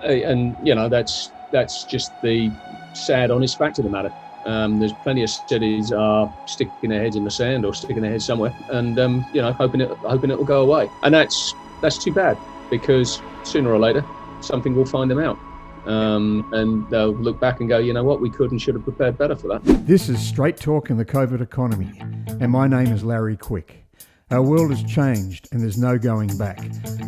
And that's just the sad, honest fact of the matter. There's plenty of cities are sticking their heads in the sand or sticking their heads somewhere, and hoping it will go away. And that's too bad, because sooner or later something will find them out, and they'll look back and go, you know what, we could and should have prepared better for that. This is Straight Talk in the COVID economy, and my name is Larry Quick. Our world has changed and there's no going back.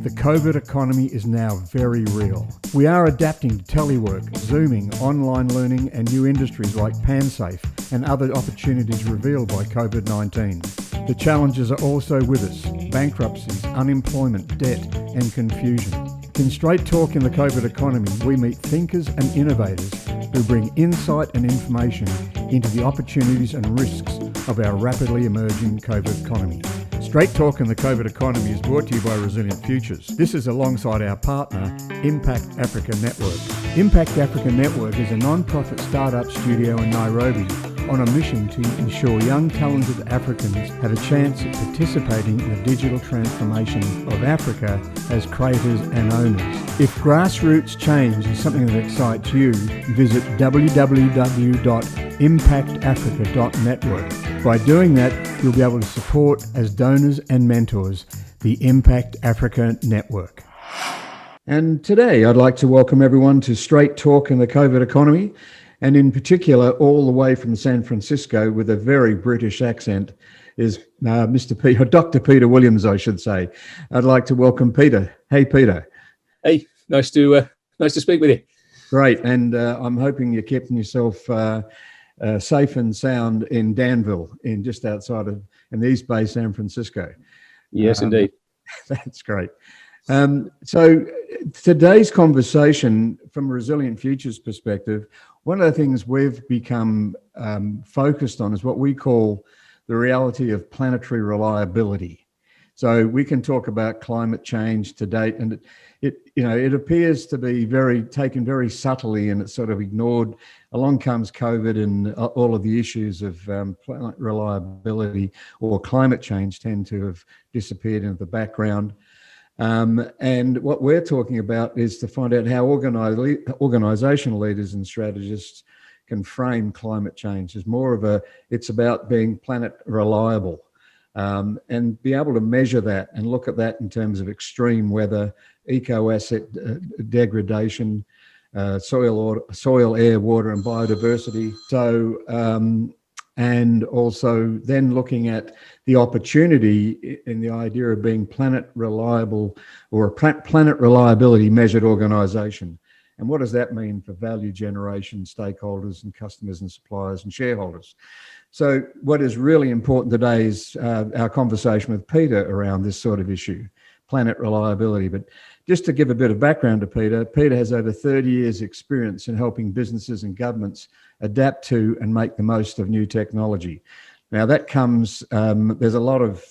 The COVID economy is now very real. We are adapting to telework, Zooming, online learning and new industries like PanSafe and other opportunities revealed by COVID-19. The challenges are also with us: bankruptcies, unemployment, debt and confusion. In Straight Talk in the COVID economy, we meet thinkers and innovators who bring insight and information into the opportunities and risks of our rapidly emerging COVID economy. Straight Talk in the COVID economy is brought to you by Resilient Futures. This is alongside our partner, Impact Africa Network. Impact Africa Network is a non-profit startup studio in Nairobi on a mission to ensure young talented Africans have a chance at participating in the digital transformation of Africa as creators and owners. If grassroots change is something that excites you, visit www.impactafrica.network. By doing that, you'll be able to support, as donors and mentors, the Impact Africa Network. And today I'd like to welcome everyone to Straight Talk in the COVID economy, and in particular, all the way from San Francisco with a very British accent is Dr. Peter Williams, I should say. I'd like to welcome Peter. Hey, Peter. Hey, nice to speak with you. Great, and I'm hoping you're keeping yourself safe and sound in Danville, in just outside of in East Bay, San Francisco. Yes, indeed. That's great. So today's conversation, from a Resilient Futures perspective, one of the things we've become focused on is what we call the reality of planetary reliability. So we can talk about climate change to date, and it appears to be taken very subtly, and it's sort of ignored. Along comes COVID, and all of the issues of planet reliability or climate change tend to have disappeared into the background. And what we're talking about is to find out how organizational leaders and strategists can frame climate change as it's about being planet reliable, and be able to measure that and look at that in terms of extreme weather, eco-asset degradation, soil, air, water, and biodiversity. So, and also then looking at the opportunity in the idea of being planet reliable, or a planet reliability measured organization. And what does that mean for value generation, stakeholders and customers and suppliers and shareholders? So what is really important today is our conversation with Peter around this sort of issue, planet reliability. But just to give a bit of background to Peter, Peter has over 30 years experience in helping businesses and governments adapt to and make the most of new technology. Now that comes, there's a lot of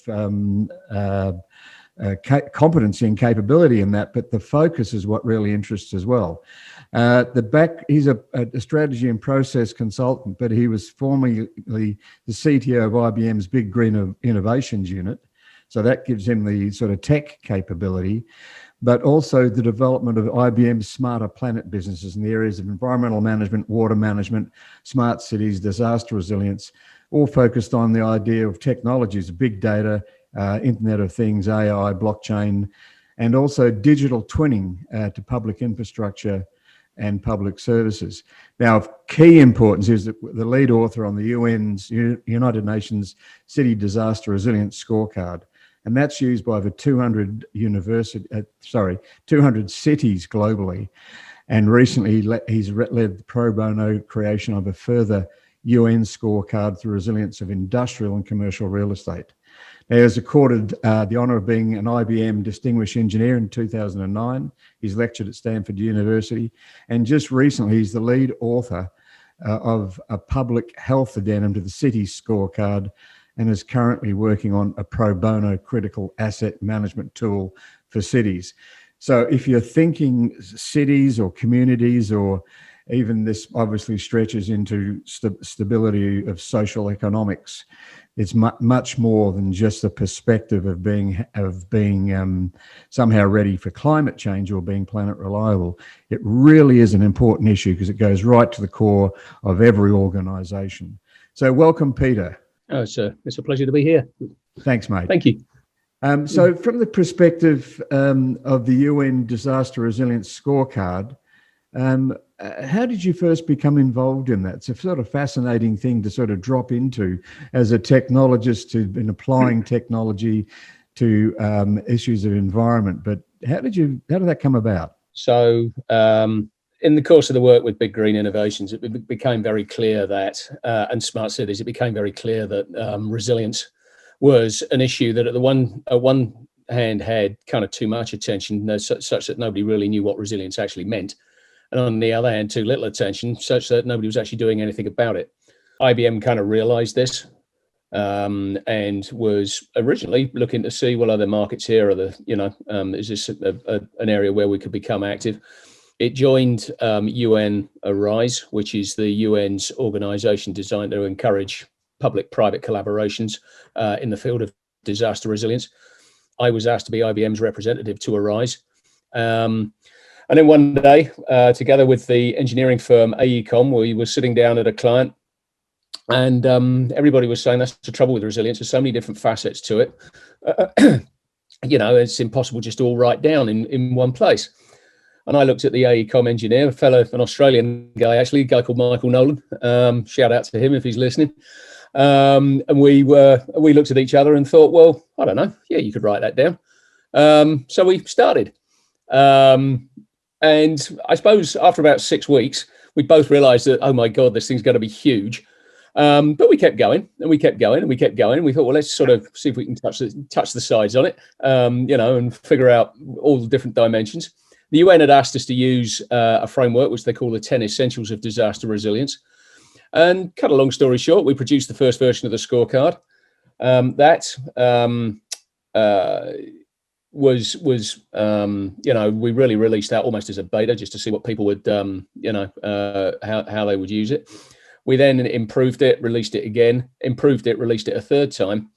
competency and capability in that, but the focus is what really interests as well. He's a strategy and process consultant, but he was formerly the CTO of IBM's Big Green Innovations Unit. So that gives him the sort of tech capability, but also the development of IBM's smarter planet businesses in the areas of environmental management, water management, smart cities, disaster resilience, all focused on the idea of technologies, big data, Internet of Things, AI, blockchain, and also digital twinning to public infrastructure and public services. Now, of key importance is that the lead author on the UN's United Nations City Disaster Resilience Scorecard, and that's used by over 200 cities globally. And recently, he's led the pro bono creation of a further UN scorecard for resilience of industrial and commercial real estate. Now, he was accorded the honour of being an IBM Distinguished Engineer in 2009. He's lectured at Stanford University, and just recently, he's the lead author of a public health addendum to the City Scorecard, and is currently working on a pro bono critical asset management tool for cities. So if you're thinking cities or communities or even this obviously stretches into stability of social economics. It's much more than just the perspective of being somehow ready for climate change or being planet reliable. It really is an important issue because it goes right to the core of every organisation. So welcome, Peter. Oh, it's a pleasure to be here. Thanks, mate. Thank you. So from the perspective of the UN Disaster Resilience Scorecard, how did you first become involved in that? It's a sort of fascinating thing to sort of drop into as a technologist who's been applying technology to issues of environment. But how did that come about? So in the course of the work with Big Green Innovations, it became very clear that, and smart cities, it became very clear that resilience was an issue that at one hand had kind of too much attention, such that nobody really knew what resilience actually meant. And on the other hand, too little attention, such that nobody was actually doing anything about it. IBM kind of realized this and was originally looking to see, well, are there markets here? Is this an area where we could become active? It joined UNDRS, which is the UN's organization designed to encourage public-private collaborations in the field of disaster resilience. I was asked to be IBM's representative to ARISE. And then one day, together with the engineering firm AECOM, we were sitting down at a client, and everybody was saying that's the trouble with resilience. There's so many different facets to it. It's impossible just to all write down in one place. And I looked at the AECOM engineer, an Australian guy, actually, a guy called Michael Nolan. Shout out to him if he's listening. And we looked at each other and thought, well, I don't know. Yeah, you could write that down. So we started. And I suppose after about 6 weeks, we both realized that, oh my God, this thing's going to be huge. But we kept going and we kept going and we kept going. And we thought, well, let's sort of see if we can touch the sides on it, and figure out all the different dimensions. The UN had asked us to use a framework, which they call the 10 Essentials of Disaster Resilience. And cut a long story short, we produced the first version of the scorecard. We really released that almost as a beta just to see what people would, how they would use it. We then improved it, released it again, improved it, released it a third time,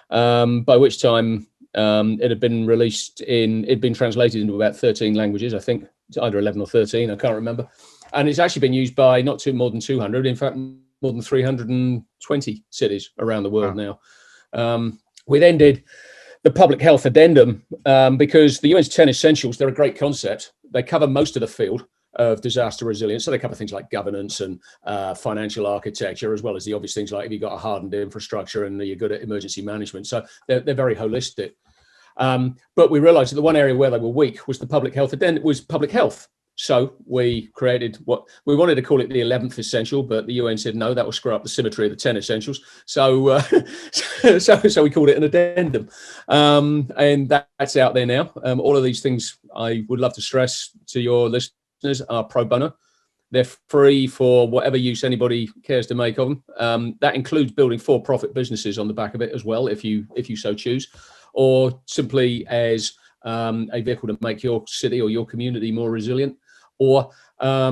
by which time it had been it'd been translated into about 13 languages, I think, either 11 or 13, I can't remember. And it's actually been used by more than 200, in fact, more than 320 cities around the world now. We then did the public health addendum because the UN's 10 Essentials, they're a great concept. They cover most of the field of disaster resilience. So they cover things like governance and financial architecture, as well as the obvious things like if you've got a hardened infrastructure and you're good at emergency management. So they're very holistic. But we realized that the one area where they were weak was the public health addendum, was public health. So we created what we wanted to call it the 11th essential, but the UN said, no, that will screw up the symmetry of the 10 essentials. So so we called it an addendum. And that's out there now. All of these things I would love to stress to your listeners are pro bono. They're free for whatever use anybody cares to make of them. That includes building for-profit businesses on the back of it as well, if you so choose, or simply as a vehicle to make your city or your community more resilient. Or, there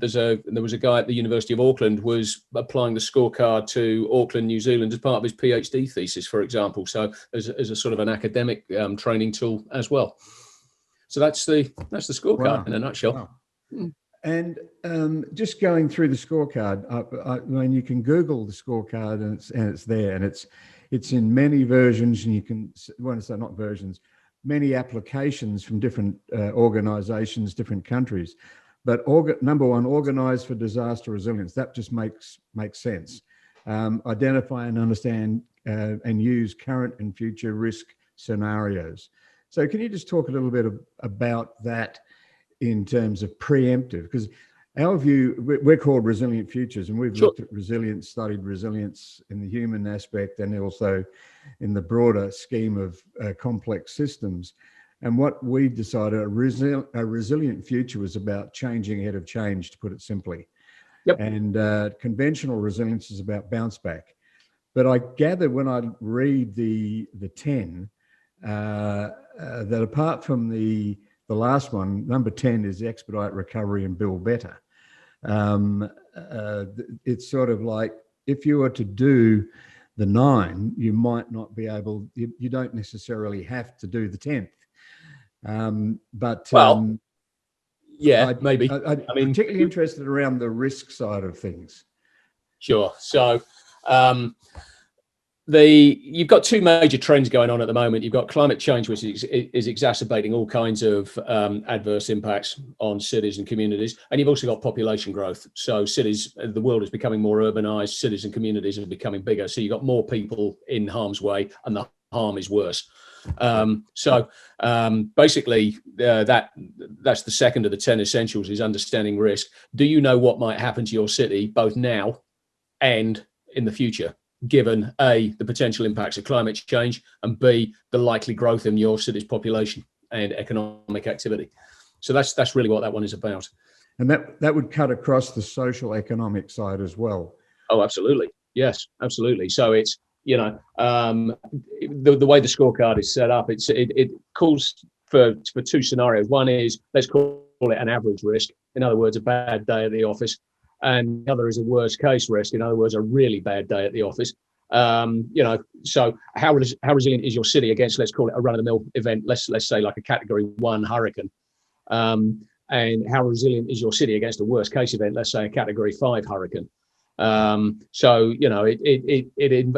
was a guy at the University of Auckland was applying the scorecard to Auckland, New Zealand as part of his PhD thesis, for example. So as a sort of an academic training tool as well. So that's the scorecard in a nutshell. Wow. And just going through the scorecard, I mean, you can Google the scorecard and it's there, and it's in many versions, and you can, not versions, many applications from different organizations, different countries. But number one, organize for disaster resilience. That just makes sense. Identify and understand and use current and future risk scenarios. So can you just talk a little bit about that in terms of preemptive? Because our view, we're called Resilient Futures, and we've looked at resilience, studied resilience in the human aspect and also in the broader scheme of complex systems. And what we decided, a resilient future was about changing ahead of change, to put it simply. Yep. And conventional resilience is about bounce back. But I gather when I read the 10, that apart from the the last one, number 10, is expedite recovery and build better. It's sort of like, if you were to do the 9, you might not be able, you don't necessarily have to do the 10th. Yeah, maybe. I'm particularly interested around the risk side of things. Sure. So you've got 2 major trends going on at the moment. You've got climate change, which is exacerbating all kinds of adverse impacts on cities and communities. And you've also got population growth. So cities, the world is becoming more urbanized, cities and communities are becoming bigger. So you've got more people in harm's way, and the harm is worse. Basically, that's the second of the 10 essentials, is understanding risk. Do you know what might happen to your city, both now and in the future, given A, the potential impacts of climate change, and B, the likely growth in your city's population and economic activity? So that's really what that one is about. And that would cut across the social economic side as well. Oh, absolutely. Yes, absolutely. So it's, the way the scorecard is set up, it calls for 2 scenarios. One is, let's call it an average risk. In other words, a bad day at the office. And the other is a worst case risk. In other words, a really bad day at the office. So how resilient is your city against, let's call it a run-of-the-mill event, let's say like a category 1 hurricane, and how resilient is your city against a worst case event, let's say a category 5 hurricane. It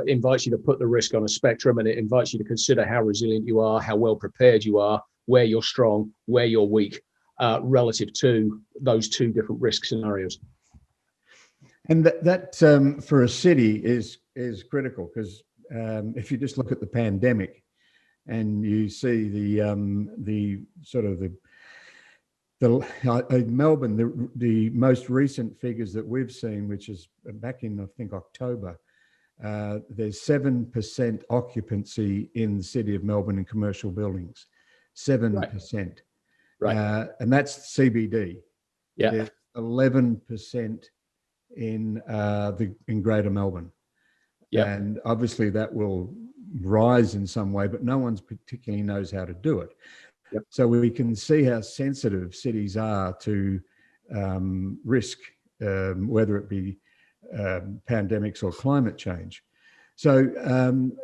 invites you to put the risk on a spectrum, and it invites you to consider how resilient you are, how well prepared you are, where you're strong, where you're weak, relative to those 2 different risk scenarios. And that for a city is critical, because if you just look at the pandemic and you see Melbourne, the most recent figures that we've seen, which is back in, I think, October, there's 7% occupancy in the city of Melbourne in commercial buildings, 7%. Right. And that's CBD. Yeah. There's 11% in Greater Melbourne. Yeah. And obviously that will rise in some way, but no one particularly knows how to do it. Yep. So we can see how sensitive cities are to risk, whether it be pandemics or climate change. So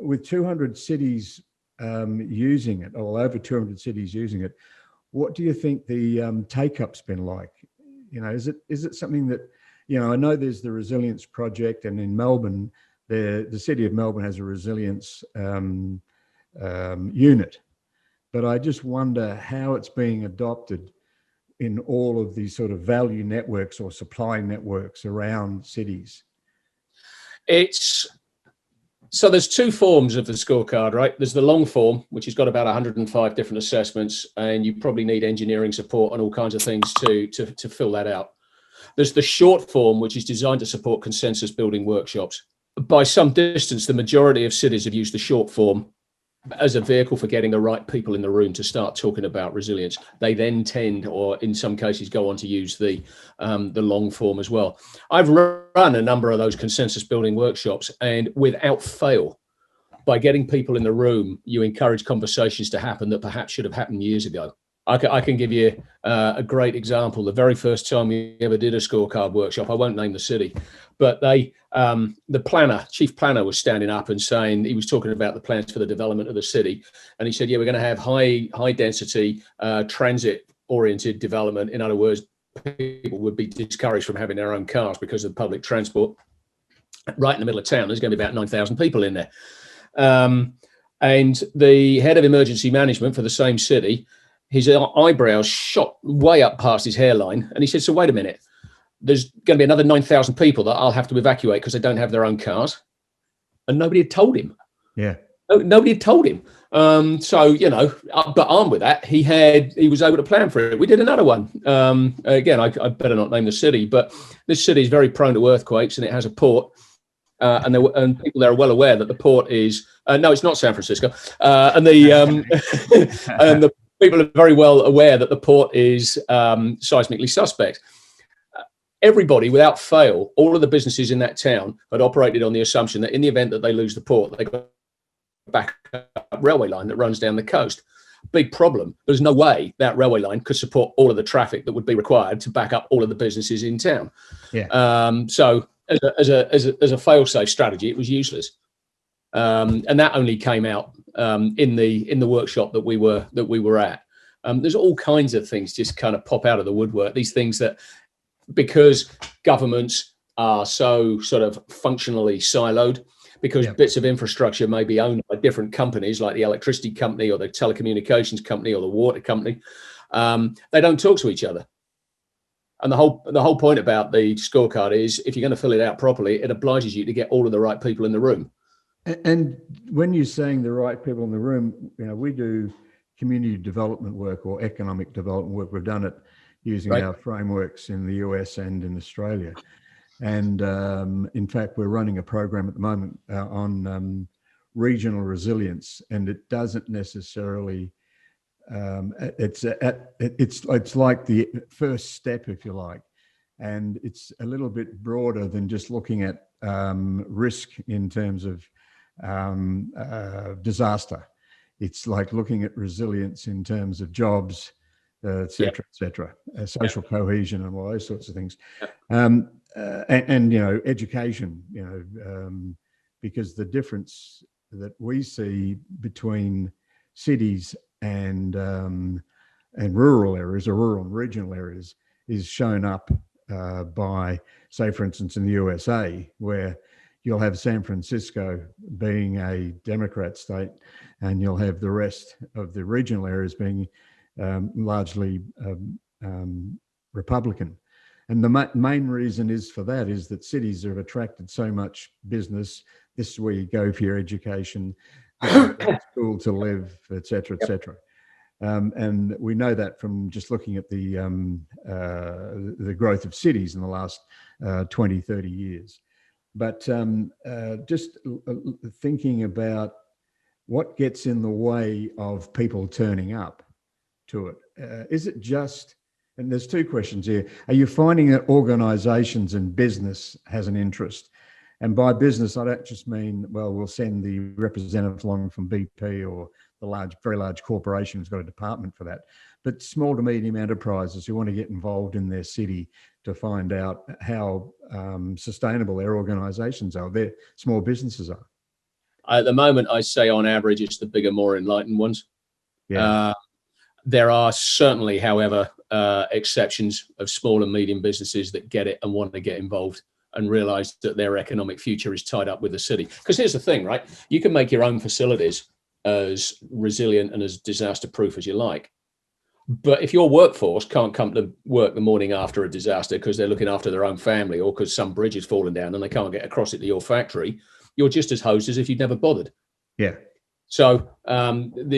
with 200 cities using it, or over 200 cities using it, what do you think the take-up's been like? Is it something that, I know there's the Resilience Project, and in Melbourne, the City of Melbourne has a resilience unit. But I just wonder how it's being adopted in all of these sort of value networks or supply networks around cities. So there's 2 forms of the scorecard, right? There's the long form, which has got about 105 different assessments, and you probably need engineering support and all kinds of things to fill that out. There's the short form, which is designed to support consensus building workshops. By some distance, the majority of cities have used the short form as a vehicle for getting the right people in the room to start talking about resilience. They then tend, or in some cases, go on to use the long form as well. I've run a number of those consensus building workshops, and without fail, by getting people in the room, you encourage conversations to happen that perhaps should have happened years ago. I can give you a great example. The very first time we ever did a scorecard workshop, I won't name the city, but the chief planner was standing up and saying, he was talking about the plans for the development of the city. And he said, yeah, we're going to have high density, transit oriented development. In other words, people would be discouraged from having their own cars because of public transport. Right in the middle of town, there's going to be about 9,000 people in there. And the head of emergency management for the same city, his eyebrows shot way up past his hairline. And he said, so wait a minute, there's going to be another 9,000 people that I'll have to evacuate because they don't have their own cars. And nobody had told him. Yeah. Nobody had told him. But armed with that, he was able to plan for it. We did another one. Again, I better not name the city, but this city is very prone to earthquakes, and it has a port. And people there are well aware that the port is, no, it's not San Francisco. And the people are very well aware that the port is seismically suspect. Everybody, without fail, all of the businesses in that town had operated on the assumption that in the event that they lose the port, they got a backup railway line that runs down the coast. big problem. There's no way that railway line could support all of the traffic that would be required to back up all of the businesses in town. So as a fail-safe strategy, it was useless. And that only came out in the workshop that we were at. There's all kinds of things just kind of pop out of the woodwork. These things that, because governments are so sort of functionally siloed, because bits of infrastructure may be owned by different companies, like the electricity company or the telecommunications company or the water company, they don't talk to each other. And the whole point about the scorecard is, if you're going to fill it out properly, it obliges you to get all of the right people in the room. And when you're saying the right people in the room, we do community development work or economic development work. We've done it using our frameworks in the US and in Australia. And in fact, we're running a program at the moment on regional resilience, and it doesn't necessarily, it's like the first step, if you like, and it's a little bit broader than just looking at risk in terms of disaster. It's like looking at resilience in terms of jobs, et cetera, social cohesion and all those sorts of things. And education, because the difference that we see between cities and rural areas, or rural and regional areas, is shown up by, say, for instance, in the USA, where you'll have San Francisco being a Democrat state, and you'll have the rest of the regional areas being largely Republican. And the main reason for that is that cities have attracted so much business. This is where you go for your education, school to live, et cetera, et cetera. And we know that from just looking at the growth of cities in the last 20, 30 years. But just thinking about what gets in the way of people turning up to it. Is it just, and there's two questions here. Are you finding that organisations and business has an interest? And by business, I don't just mean, well, we'll send the representatives along from BP or the very large corporation who's got a department for that, but small to medium enterprises who want to get involved in their city to find out how sustainable their organisations are, their small businesses are. At the moment, I say on average, it's the bigger, more enlightened ones. There are certainly, however, exceptions of small and medium businesses that get it and want to get involved and realise that their economic future is tied up with the city. Because here's the thing, right? You can make your own facilities as resilient and as disaster-proof as you like. But if your workforce can't come to work the morning after a disaster because they're looking after their own family, or because some bridge has fallen down and they can't get across it to your factory, you're just as hosed as if you'd never bothered. Yeah. So the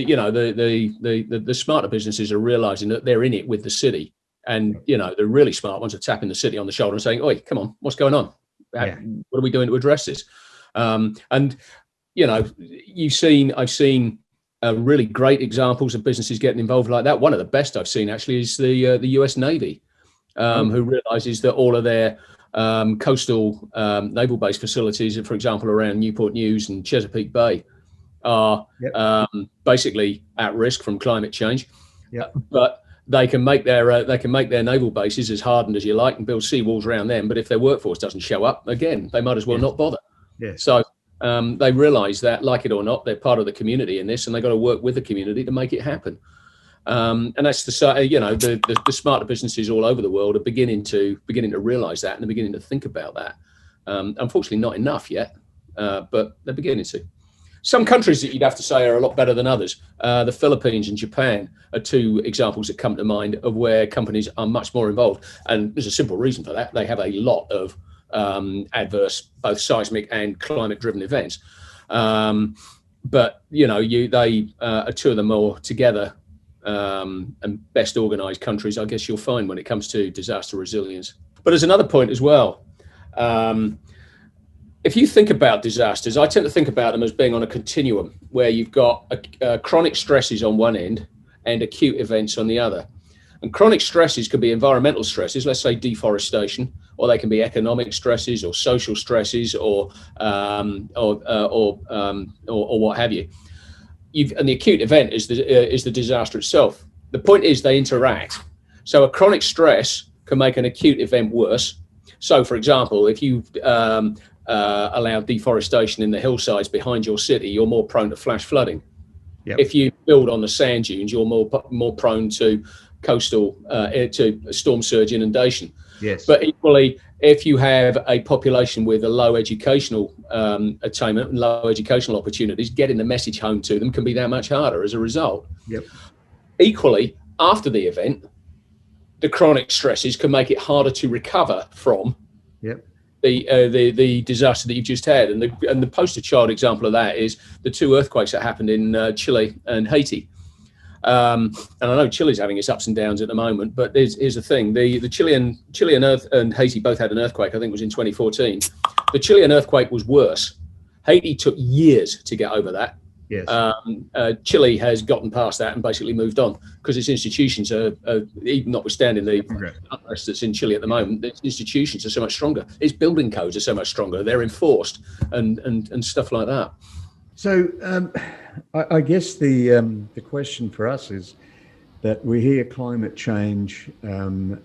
smarter businesses are realizing that they're in it with the city, and the really smart ones are tapping the city on the shoulder and saying, "Oi, come on, what's going on? What are we doing to address this?" And I've seen really great examples of businesses getting involved like that. One of the best I've seen actually is the US Navy, who realizes that all of their coastal naval base facilities, for example, around Newport News and Chesapeake Bay, are basically at risk from climate change. But they can make their naval bases as hardened as you like and build seawalls around them. But if their workforce doesn't show up, again, they might as well not bother. So they realise that, like it or not, they're part of the community in this, and they've got to work with the community to make it happen. And that's the smarter businesses all over the world are beginning to realise that, and they're beginning to think about that. Unfortunately, not enough yet, but they're beginning to. Some countries that you'd have to say are a lot better than others. The Philippines and Japan are two examples that come to mind of where companies are much more involved. And there's a simple reason for that. They have a lot of adverse, both seismic and climate-driven events. But they are two of the more together and best organised countries, I guess, you'll find when it comes to disaster resilience. But there's another point as well. If you think about disasters, I tend to think about them as being on a continuum where you've got chronic stresses on one end and acute events on the other. And chronic stresses could be environmental stresses, let's say deforestation, or they can be economic stresses or social stresses or what have you. and the acute event is the disaster itself. The point is they interact. So a chronic stress can make an acute event worse. So, for example, if you allow deforestation in the hillsides behind your city, you're more prone to flash flooding. Yep. If you build on the sand dunes, you're more prone to coastal to storm surge inundation. Yes. But equally, if you have a population with a low educational attainment and low educational opportunities, getting the message home to them can be that much harder as a result. Yep. Equally, after the event, the chronic stresses can make it harder to recover from. Yep. The disaster that you've just had, and the poster child example of that is the two earthquakes that happened in Chile and Haiti. And I know Chile's having its ups and downs at the moment, but here's the thing: the Chilean and Haiti both had an earthquake. I think it was in 2014. The Chilean earthquake was worse. Haiti took years to get over that. Yes. Chile has gotten past that and basically moved on because its institutions are even notwithstanding the unrest that's in Chile at the moment, its institutions are so much stronger. Its building codes are so much stronger. They're enforced and stuff like that. So I guess the question for us is that we hear climate change, and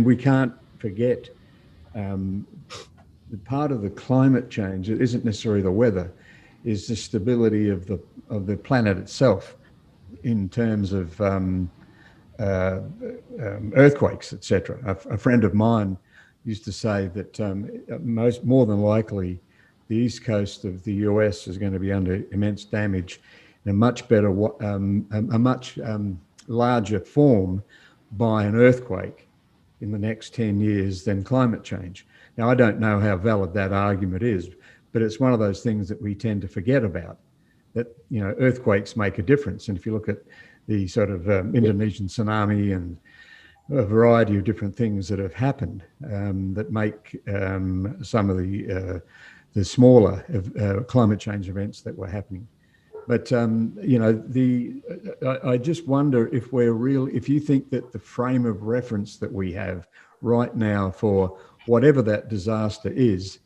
we can't forget the part of the climate change that isn't necessarily the weather, is the stability of the planet itself in terms of earthquakes, etc. A friend of mine used to say that more than likely the east coast of the US is going to be under immense damage in a much larger form by an earthquake in the next 10 years than climate change. Now, I don't know how valid that argument is, but it's one of those things that we tend to forget about, that, earthquakes make a difference. And if you look at the sort of Indonesian tsunami and a variety of different things that have happened that make some of the smaller climate change events that were happening. But, I just wonder if if you think that the frame of reference that we have right now for whatever that disaster is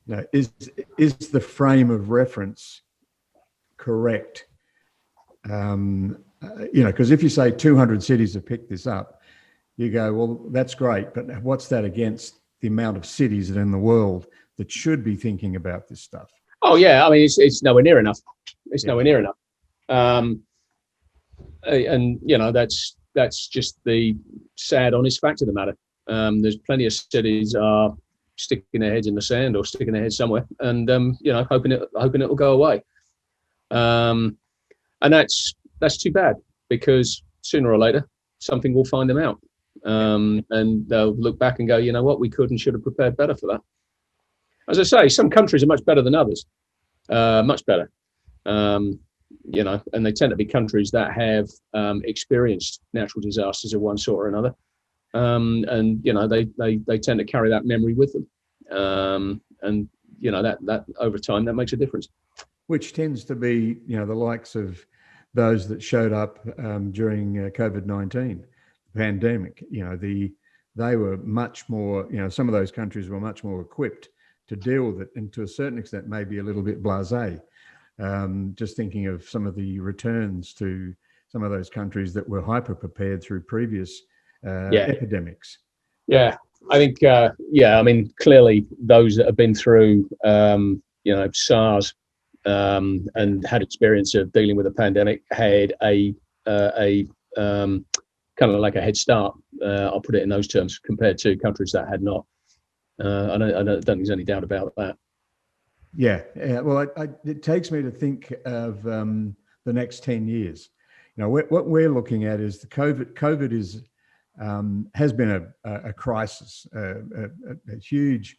the frame of reference correct? Because if you say 200 cities have picked this up, you go, well, that's great, but what's that against the amount of cities that in the world that should be thinking about this stuff? Oh yeah, I mean it's nowhere near enough. It's nowhere near enough. And that's just the sad, honest fact of the matter. There's plenty of cities are sticking their heads in the sand or sticking their heads somewhere, and hoping it will go away. And that's too bad, because sooner or later something will find them out, and they'll look back and go, you know what, we could and should have prepared better for that. As I say, some countries are much better than others, much better. And they tend to be countries that have experienced natural disasters of one sort or another. And they tend to carry that memory with them, and that over time that makes a difference. Which tends to be the likes of those that showed up during COVID-19 pandemic. They were much more. Some of those countries were much more equipped to deal with it, and to a certain extent, maybe a little bit blasé. Just thinking of some of the returns to some of those countries that were hyper prepared through previous epidemics. Yeah, I think, I mean, clearly those that have been through, SARS and had experience of dealing with a pandemic had a kind of like a head start. I'll put it in those terms, compared to countries that had not. I don't think there's any doubt about that. Yeah. Well, it takes me to think of the next 10 years. What we're looking at is the COVID is has been a crisis, a huge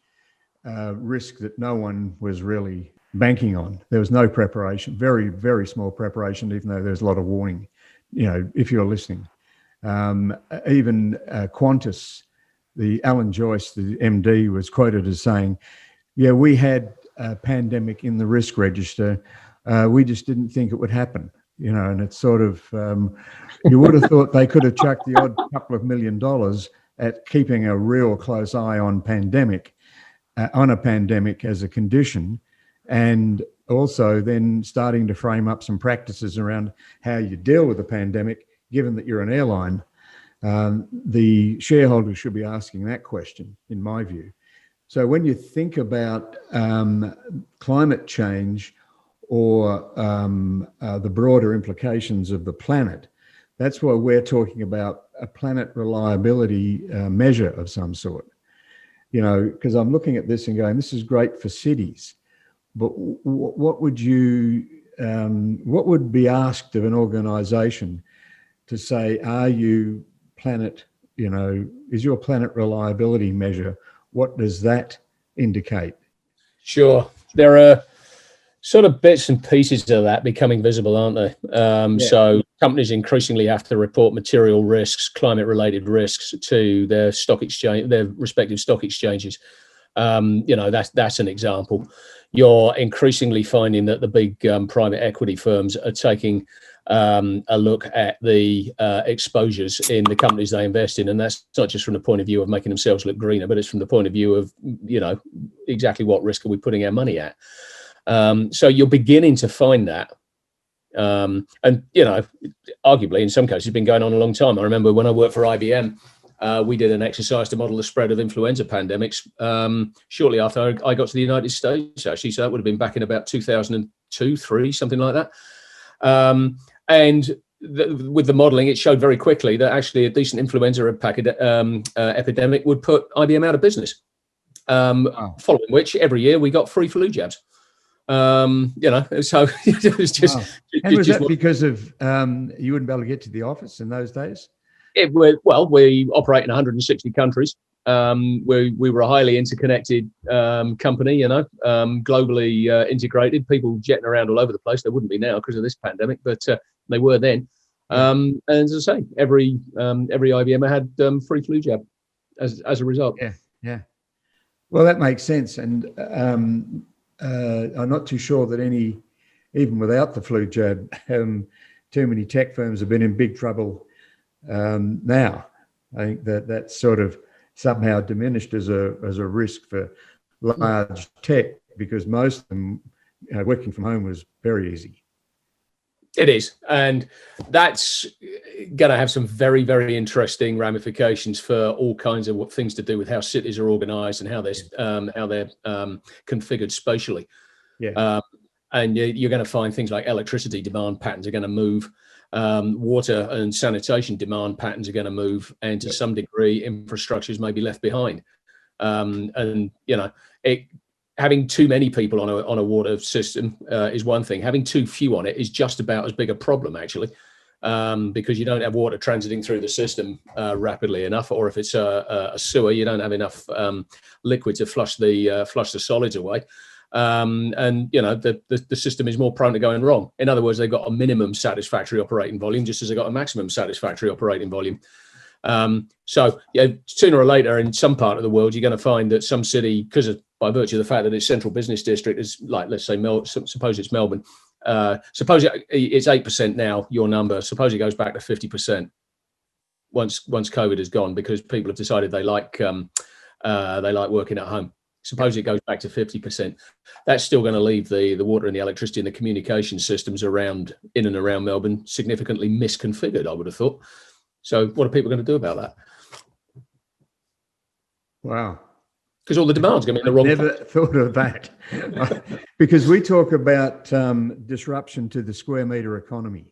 risk that no one was really banking on. There was no preparation, very, very small preparation, even though there's a lot of warning, if you're listening. Even Qantas, Alan Joyce, the MD, was quoted as saying, yeah, we had a pandemic in the risk register. We just didn't think it would happen. And it's sort of, you would have thought they could have chucked the odd couple of $1 million at keeping a real close eye on a pandemic as a condition. And also then starting to frame up some practices around how you deal with the pandemic, given that you're an airline. The shareholders should be asking that question, in my view. So when you think about climate change or the broader implications of the planet, that's why we're talking about a planet reliability measure of some sort. You know, because I'm looking at this and going, this is great for cities, but what would be asked of an organisation to say, are you planet, you know, is your planet reliability measure, what does that indicate? Sure. There are sort of bits and pieces of that becoming visible, aren't they? So companies increasingly have to report material risks, climate-related risks to their stock exchange, their respective stock exchanges. You know, that's an example. You're increasingly finding that the big private equity firms are taking a look at the exposures in the companies they invest in, and that's not just from the point of view of making themselves look greener, but it's from the point of view of, you know, exactly what risk are we putting our money at. So you're beginning to find that, and you know, arguably in some cases it's been going on a long time. I remember when I worked for IBM, we did an exercise to model the spread of influenza pandemics shortly after I got to the United States, actually. So that would have been back in about 2002, 3, something like that. And with the modelling, it showed very quickly that actually a decent influenza epidemic would put IBM out of business. Following which, every year we got free flu jabs. You know, so it was just. Wow. And was that because of you wouldn't be able to get to the office in those days? Well, we operate in 160 countries. We were a highly interconnected company, you know, globally integrated. People jetting around all over the place. They wouldn't be now because of this pandemic, but they were then. And as I say, every IBM had free flu jab as a result. Yeah. Well, that makes sense, and I'm not too sure that even without the flu jab, too many tech firms have been in big trouble now. I think that's sort of somehow diminished as a risk for large tech, because most of them, you know, working from home was very easy. It is, and that's going to have some very, very interesting ramifications for all kinds of things to do with how cities are organised and how they're configured spatially. And you're going to find things like electricity demand patterns are going to move, water and sanitation demand patterns are going to move, and to some degree, infrastructures may be left behind. And you know, having too many people on a water system is one thing. Having too few on it is just about as big a problem, actually, because you don't have water transiting through the system rapidly enough, or if it's a sewer, you don't have enough liquid to flush the solids away. And you know, the system is more prone to going wrong. In other words, they've got a minimum satisfactory operating volume, just as they've got a maximum satisfactory operating volume. So yeah, sooner or later, in some part of the world, you're going to find that some city, by virtue of the fact that its central business district is, like, let's say, suppose it's Melbourne. Suppose it's 8% now, your number. Suppose it goes back to 50% once COVID is gone, because people have decided they like working at home. Suppose it goes back to 50%. That's still going to leave the water and the electricity and the communication systems in and around Melbourne significantly misconfigured, I would have thought. So what are people going to do about that? Wow. Because all the demand's going to be in the wrong Never thought of that. Because we talk about disruption to the square meter economy.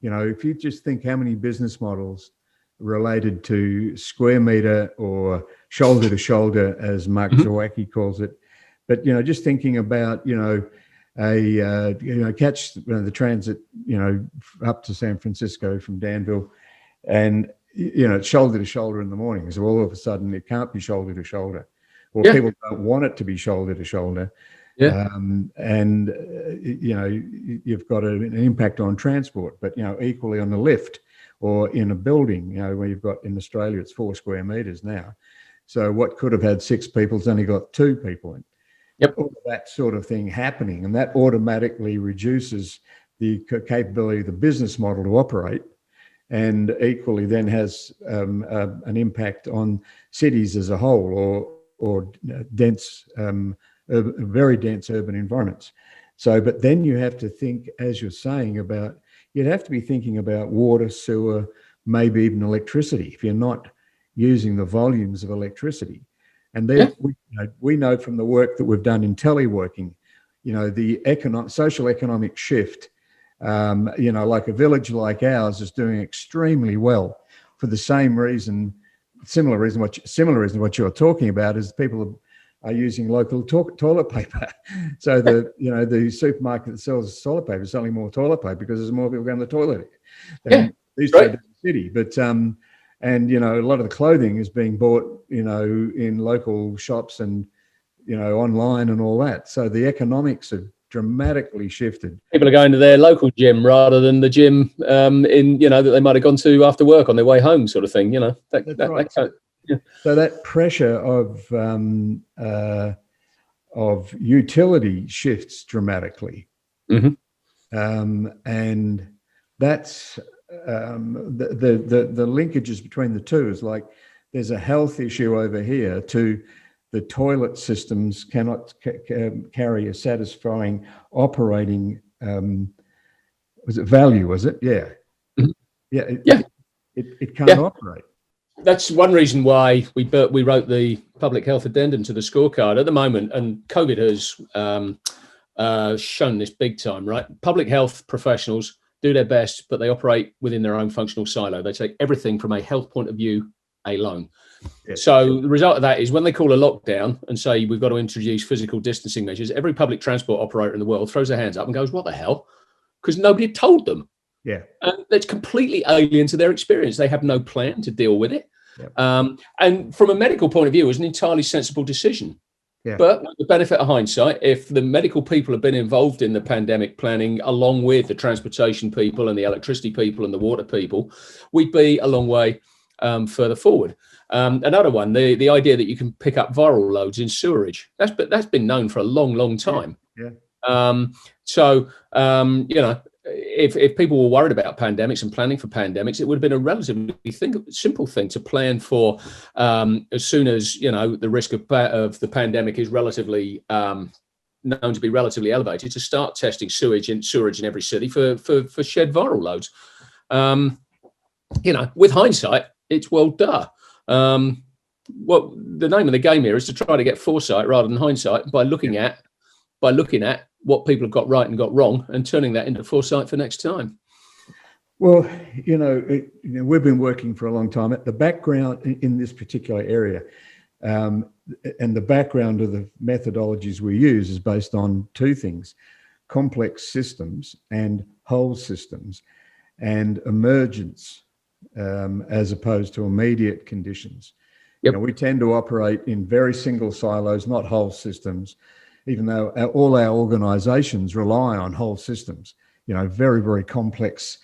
You know, if you just think how many business models related to square meter or shoulder to shoulder, as Mark Zawacki calls it. But, you know, just thinking about, you know, catch the transit, you know, up to San Francisco from Danville, and, you know, it's shoulder to shoulder in the morning. So all of a sudden it can't be shoulder to shoulder, or people don't want it to be shoulder to shoulder. You know, you've got an impact on transport, but, you know, equally on the lift or in a building, you know, where you've got, in Australia, it's 4 square meters now. So what could have had 6 people has only got 2 people in. All of that sort of thing happening, and that automatically reduces the capability of the business model to operate, and equally then has an impact on cities as a whole, or dense, very dense urban environments. So, but then you have to think, as you're saying, you'd have to be thinking about water, sewer, maybe even electricity, if you're not using the volumes of electricity. And then we know from the work that we've done in teleworking, the social economic shift, like a village like ours is doing extremely well for the same reason, similar reason what you're talking about is people are using local toilet paper. So the supermarket that sells toilet paper is selling more toilet paper because there's more people going to the toilet than these days in the city. But and a lot of the clothing is being bought in local shops and online and all that. So the economics have dramatically shifted. People are going to their local gym rather than the gym that they might have gone to after work on their way home, sort of thing. That's right. So that pressure of utility shifts dramatically, and that's the linkages between the two is like there's a health issue over here to the toilet systems cannot carry a satisfying operating value, was it? Yeah. It can't operate. That's one reason why we wrote the public health addendum to the scorecard at the moment, and COVID has shown this big time, right? Public health professionals do their best, but they operate within their own functional silo. They take everything from a health point of view alone. Yes. So the result of that is when they call a lockdown and say we've got to introduce physical distancing measures, every public transport operator in the world throws their hands up and goes, what the hell? Because nobody told them. Yeah. And that's completely alien to their experience. They have no plan to deal with it. Yep. And from a medical point of view, it was an entirely sensible decision. Yeah. But with the benefit of hindsight, if the medical people had been involved in the pandemic planning, along with the transportation people and the electricity people and the water people, we'd be a long way further forward. Another one, the idea that you can pick up viral loads in sewerage, that's been known for a long time. Yeah. If people were worried about pandemics and planning for pandemics, it would have been a relatively simple thing to plan for as soon as the risk of the pandemic is relatively known to be relatively elevated, to start testing sewerage in every city for shed viral loads. With hindsight, it's well duh. What the name of the game here is to try to get foresight rather than hindsight by looking at what people have got right and got wrong and turning that into foresight for next time. Well, we've been working for a long time. The background in this particular area and the background of the methodologies we use is based on two things: complex systems and whole systems, and emergence as opposed to immediate conditions. Yep. We tend to operate in very single silos, not whole systems, even though all our organizations rely on whole systems, very, very complex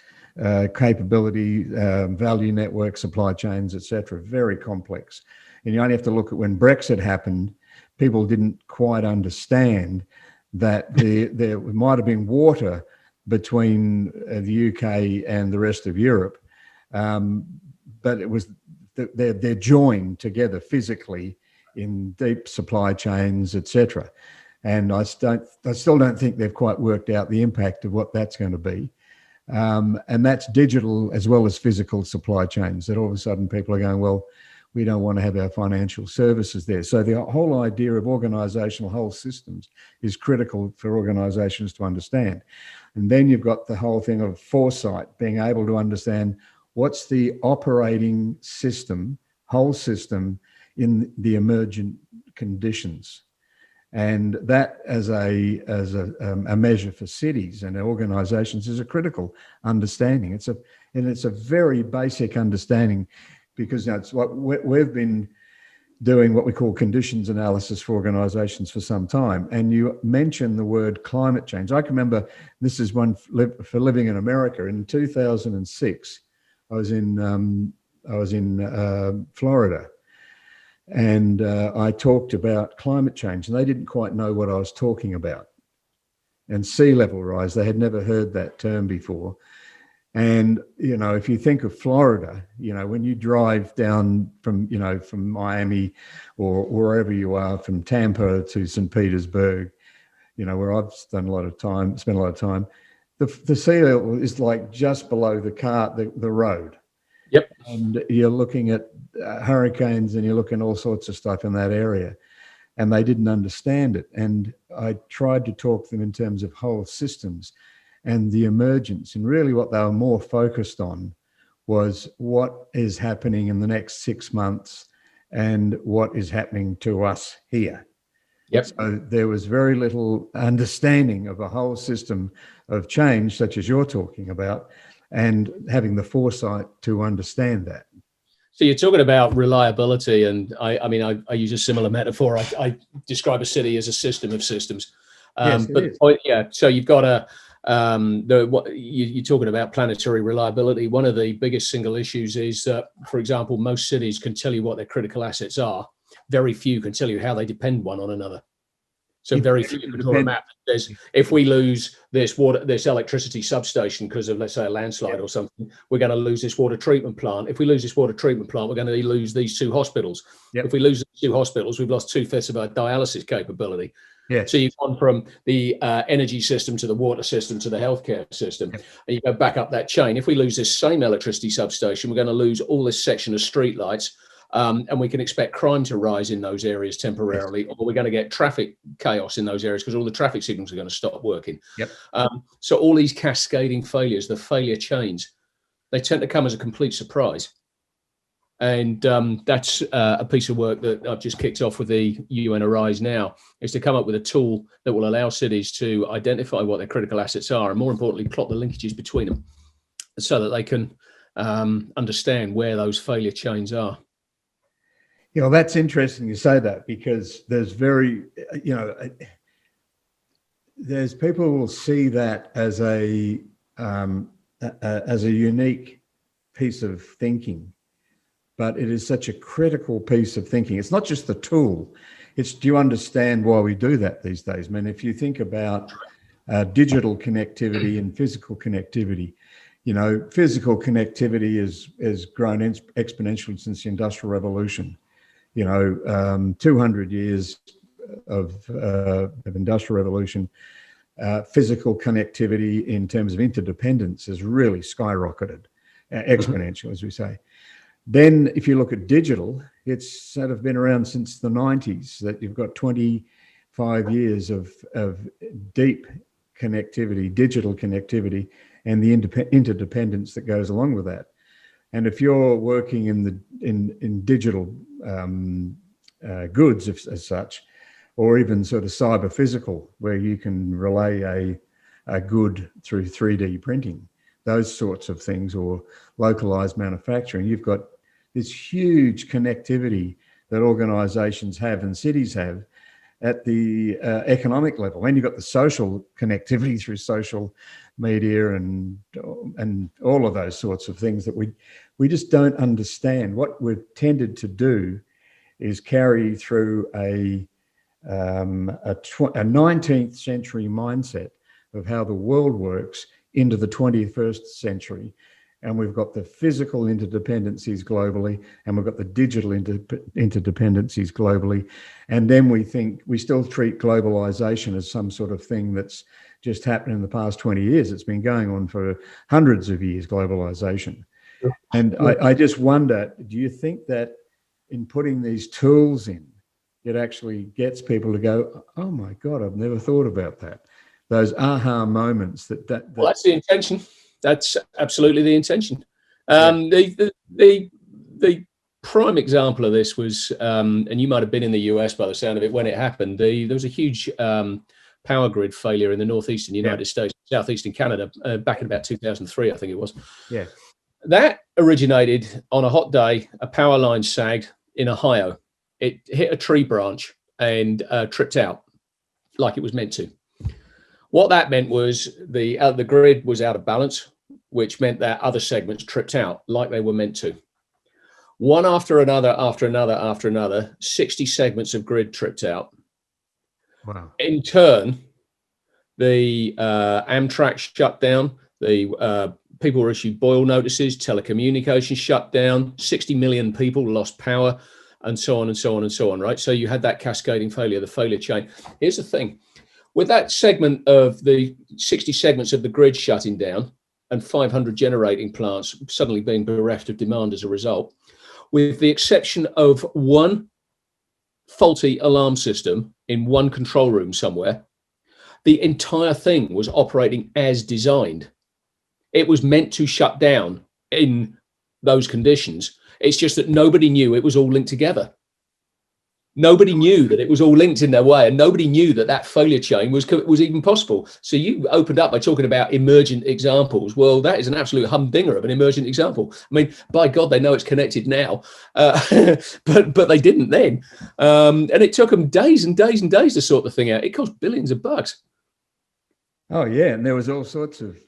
capability, value network, supply chains, etc., very complex. And you only have to look at when Brexit happened, people didn't quite understand that there might have been water between the UK and the rest of Europe, but it was they're joined together physically in deep supply chains, etc. And I still don't think they've quite worked out the impact of what that's going to be. And that's digital as well as physical supply chains, that all of a sudden people are going, well, we don't want to have our financial services there. So the whole idea of organizational whole systems is critical for organizations to understand. And then you've got the whole thing of foresight, being able to understand what's the operating system, whole system in the emergent conditions. And that as a measure for cities and organizations is a critical understanding. It's a very basic understanding, because it's what we've been doing, what we call conditions analysis for organizations for some time. And you mentioned the word climate change. I can remember, this is one for living in America. In 2006, I was in Florida. And I talked about climate change, and they didn't quite know what I was talking about. And sea level rise, they had never heard that term before. And, if you think of Florida, when you drive down from Miami or wherever you are, from Tampa to St. Petersburg, where I've spent a lot of time, the sea level is like just below the road. Yep. And you're looking at hurricanes and you're looking at all sorts of stuff in that area. And they didn't understand it. And I tried to talk to them in terms of whole systems and the emergence. And really what they were more focused on was what is happening in the next 6 months and what is happening to us here. Yep. So there was very little understanding of a whole system of change, such as you're talking about, and having the foresight to understand that. So you're talking about reliability, and I use a similar metaphor. I describe a city as a system of systems. Yes, but the point, yeah. So you've got you're talking about planetary reliability. One of the biggest single issues is that, for example, most cities can tell you what their critical assets are. Very few can tell you how they depend one on another. So very few can draw a map that says, if we lose this electricity substation because of, let's say, a landslide or something, we're going to lose this water treatment plant. If we lose this water treatment plant, we're going to lose these 2 hospitals. Yep. If we lose these 2 hospitals, we've lost 2/5 of our dialysis capability. Yes. So you've gone from the energy system to the water system to the healthcare system, and you go back up that chain. If we lose this same electricity substation, we're going to lose all this section of streetlights. And we can expect crime to rise in those areas temporarily, or we're going to get traffic chaos in those areas because all the traffic signals are going to stop working. Yep. So all these cascading failures, the failure chains, they tend to come as a complete surprise. And that's a piece of work that I've just kicked off with the UNDRS now, is to come up with a tool that will allow cities to identify what their critical assets are, and more importantly, plot the linkages between them so that they can understand where those failure chains are. That's interesting you say that, because there's there's people who will see that as a unique piece of thinking, but it is such a critical piece of thinking. It's not just the tool. It's, do you understand why we do that these days? I mean, if you think about digital connectivity and physical connectivity, physical connectivity has grown exponentially since the Industrial Revolution. 200 years of Industrial Revolution, physical connectivity in terms of interdependence has really skyrocketed, exponential, as we say. Then if you look at digital, it's sort of been around since the 90s, that you've got 25 years of deep connectivity, digital connectivity, and the interdependence that goes along with that. And if you're working in digital goods as such, or even sort of cyber physical, where you can relay a good through 3D printing, those sorts of things, or localized manufacturing, you've got this huge connectivity that organizations have and cities have at the economic level. And you've got the social connectivity through social media and all of those sorts of things that we just don't understand. What we've tended to do is carry through a 19th century mindset of how the world works into the 21st century. And we've got the physical interdependencies globally, and we've got the digital interdependencies globally. And then we still treat globalization as some sort of thing that's just happened in the past 20 years. It's been going on for hundreds of years, globalization. And I just wonder, do you think that in putting these tools in, it actually gets people to go, oh my God, I've never thought about that. Those aha moments that well, that's the intention. That's absolutely the intention. The prime example of this was, and you might have been in the US by the sound of it when it happened, there was a huge power grid failure in the northeastern United States, southeastern Canada, back in about 2003, I think it was. Yeah. That originated on a hot day. A power line sagged in Ohio. It hit a tree branch and tripped out like it was meant to. What that meant was the grid was out of balance, which meant that other segments tripped out like they were meant to. One after another, after another, after another, 60 segments of grid tripped out. Wow. In turn, the Amtrak shut down, the people were issued boil notices, telecommunications shut down, 60 million people lost power, and so on and so on and so on, right? So you had that cascading failure, the failure chain. Here's the thing. with that segment of the 60 segments of the grid shutting down and 500 generating plants suddenly being bereft of demand as a result, with the exception of one faulty alarm system in one control room somewhere, the entire thing was operating as designed. It was meant to shut down in those conditions. It's just that nobody knew it was all linked together. Nobody knew that it was all linked in their way, and nobody knew that that failure chain was even possible. So you opened up by talking about emergent examples. Well, that is an absolute humdinger of an emergent example. I mean, by God, they know it's connected now, but they didn't then. And it took them days and days and days to sort the thing out. It cost billions of bucks. Oh, yeah. And there was all sorts of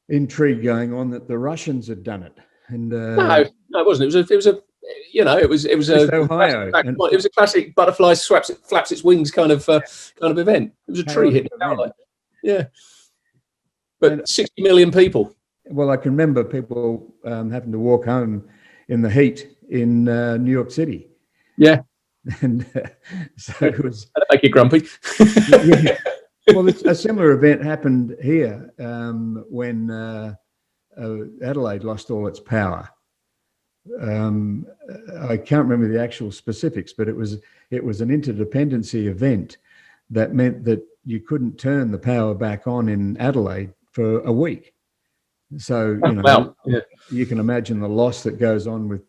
intrigue going on that the Russians had done it. And no, it wasn't. It was a Ohio. It was a classic butterfly flaps its wings kind of event. It was a tree hitting a tower. Yeah, but 60 million people. Well, I can remember people having to walk home in the heat in New York City. Yeah, and so it was. That'd make you grumpy. Yeah. Well, a similar event happened here when Adelaide lost all its power. I can't remember the actual specifics, but it was an interdependency event that meant that you couldn't turn the power back on in Adelaide for a week. So you can imagine the loss that goes on with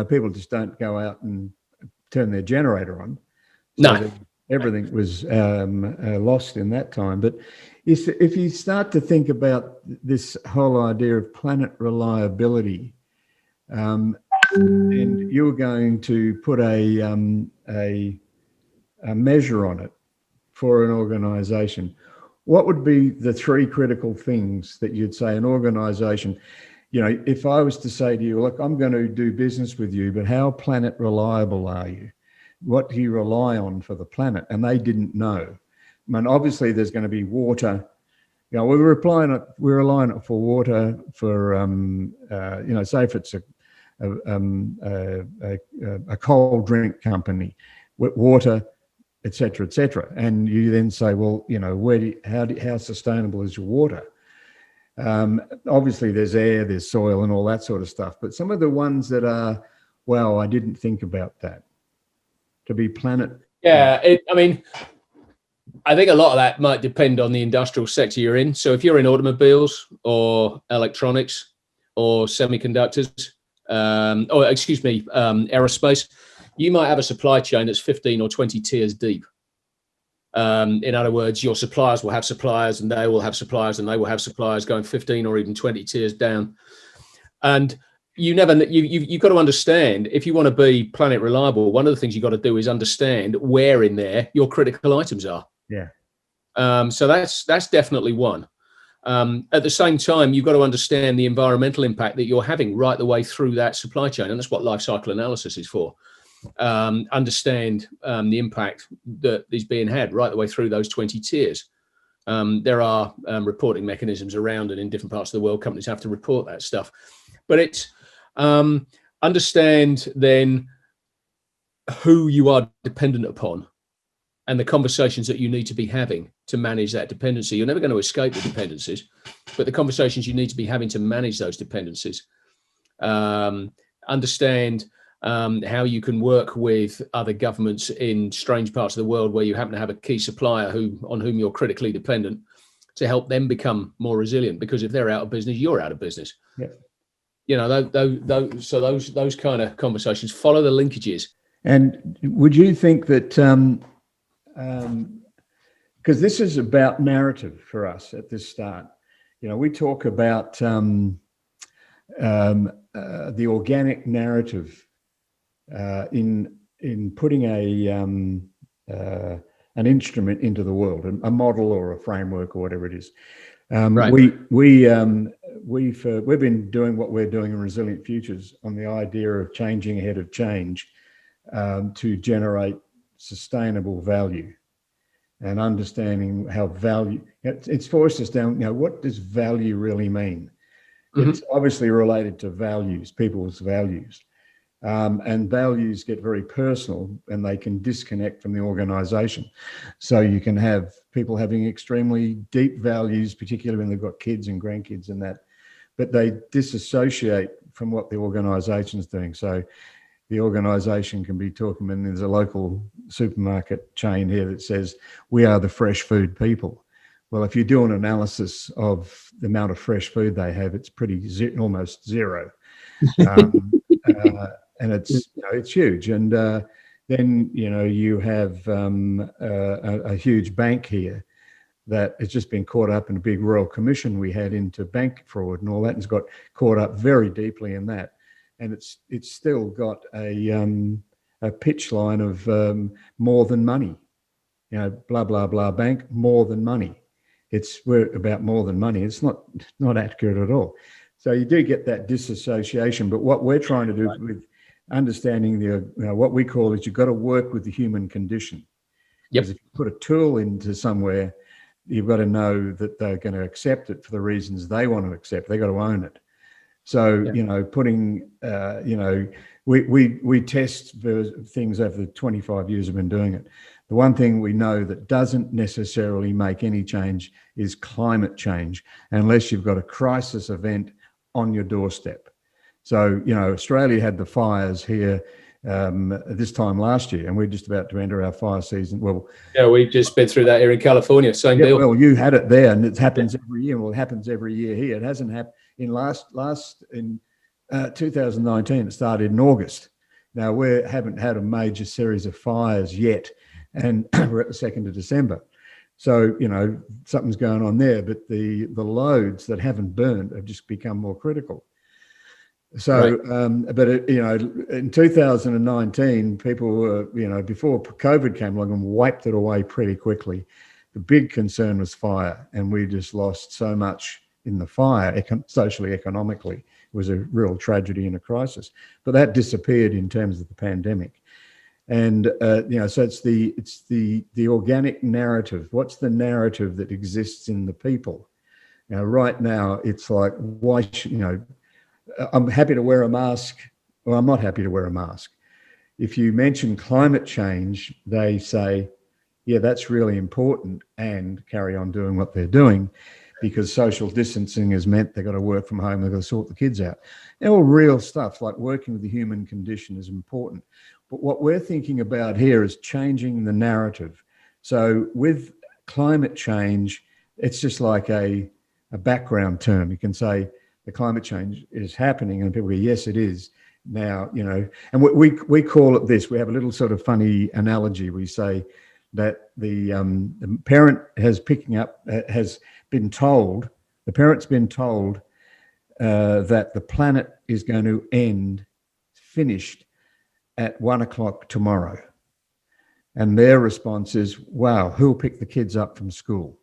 people just don't go out and turn their generator on. So no, everything was lost in that time. But if you start to think about this whole idea of planet reliability. And you're going to put a measure on it for an organisation. What would be the three critical things that you'd say an organisation, if I was to say to you, look, I'm going to do business with you, but how planet reliable are you? What do you rely on for the planet? And they didn't know. I mean, obviously there's going to be water. We're relying on it for water for, say if it's a cold drink company, water, et cetera, and you then say, well, how sustainable is your water? Obviously, there's air, there's soil, and all that sort of stuff. But some of the ones that are, wow, I didn't think about that. To be planet. Yeah, I think a lot of that might depend on the industrial sector you're in. So if you're in automobiles or electronics or semiconductors, aerospace, you might have a supply chain that's 15 or 20 tiers deep. In other words, your suppliers will have suppliers and they will have suppliers and they will have suppliers going 15 or even 20 tiers down. And you've got to understand, if you want to be planet reliable, one of the things you've got to do is understand where in there your critical items are. Yeah. So that's definitely one. At the same time, you've got to understand the environmental impact that you're having right the way through that supply chain. And that's what life cycle analysis is for. Understand the impact that is being had right the way through those 20 tiers. There are reporting mechanisms around, and in different parts of the world, companies have to report that stuff. But it's understand then who you are dependent upon and the conversations that you need to be having to manage that dependency. You're never going to escape the dependencies, but the conversations you need to be having to manage those dependencies. Understand how you can work with other governments in strange parts of the world where you happen to have a key supplier on whom you're critically dependent to help them become more resilient. Because if they're out of business, you're out of business. Yeah. Those kind of conversations, follow the linkages. And would you think that, because this is about narrative for us at this start, we talk about the organic narrative in putting an instrument into the world, a model or a framework or whatever it is. Right. We've been doing what we're doing in Resilient Futures on the idea of changing ahead of change to generate sustainable value and understanding how value, it's forced us down, what does value really mean? Mm-hmm. It's obviously related to values, people's values. and values get very personal and they can disconnect from the organization. So you can have people having extremely deep values, particularly when they've got kids and grandkids and that, but they disassociate from what the organization's doing. So the organisation can be talking, and there's a local supermarket chain here that says, we are the fresh food people. Well, if you do an analysis of the amount of fresh food they have, it's pretty almost zero. And it's huge. And then, you have a huge bank here that has just been caught up in a big Royal Commission we had into bank fraud and all that, and has got caught up very deeply in that. And it's still got a pitch line of more than money, blah, blah, blah, bank, more than money. We're about more than money. It's not accurate at all. So you do get that disassociation. But what we're trying to do with understanding what we call is you've got to work with the human condition. Yep. Because if you put a tool into somewhere, you've got to know that they're going to accept it for the reasons they want to accept. They've got to own it. So, putting, we test things over the 25 years we've been doing it. The one thing we know that doesn't necessarily make any change is climate change, unless you've got a crisis event on your doorstep. So, Australia had the fires here this time last year, and we're just about to enter our fire season. Well, yeah, we've just been through that here in California. Same deal. Well, you had it there, and it happens every year. Well, it happens every year here. It hasn't happened in 2019. It started in August. Now we haven't had a major series of fires yet, and we're at the 2nd of December. So something's going on there. But the loads that haven't burned have just become more critical. So, in 2019, people were, before COVID came along and wiped it away pretty quickly, the big concern was fire. And we just lost so much in the fire, socially, economically. It was a real tragedy and a crisis. But that disappeared in terms of the pandemic. And, so it's the organic narrative. What's the narrative that exists in the people? Right now, it's like, why should, I'm happy to wear a mask, or I'm not happy to wear a mask. If you mention climate change, they say, yeah, that's really important, and carry on doing what they're doing, because social distancing has meant they've got to work from home, they've got to sort the kids out. And all real stuff like working with the human condition is important. But what we're thinking about here is changing the narrative. So with climate change, it's just like a background term. You can say, the climate change is happening, and people go, yes, it is now, and we call it this. We have a little sort of funny analogy. We say that the parent has been told that the planet is going to end, finished at 1:00 tomorrow. And their response is, wow, who'll pick the kids up from school?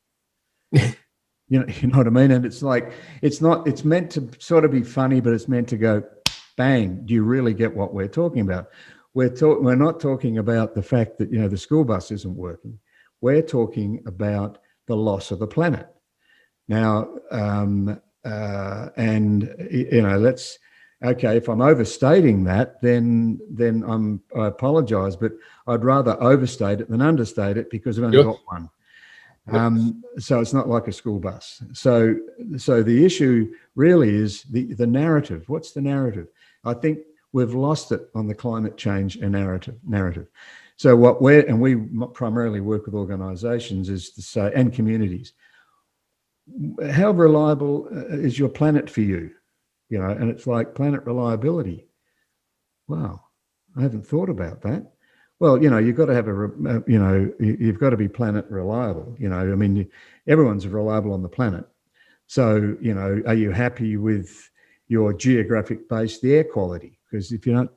You know what I mean? And it's like, it's meant to sort of be funny, but it's meant to go, bang, do you really get what we're talking about? We're not talking about the fact that, the school bus isn't working. We're talking about the loss of the planet. Now, okay, if I'm overstating that, then I apologize, but I'd rather overstate it than understate it, because I've only got one. So it's not like a school bus. So the issue really is the narrative. What's the narrative? I think we've lost it on the climate change and narrative. So we primarily work with organisations is to say, and communities, how reliable is your planet for you? And it's like planet reliability. Wow, I haven't thought about that. Well, you've got to have you've got to be planet reliable. Everyone's reliable on the planet. So, are you happy with your geographic based air quality? Because if you're not,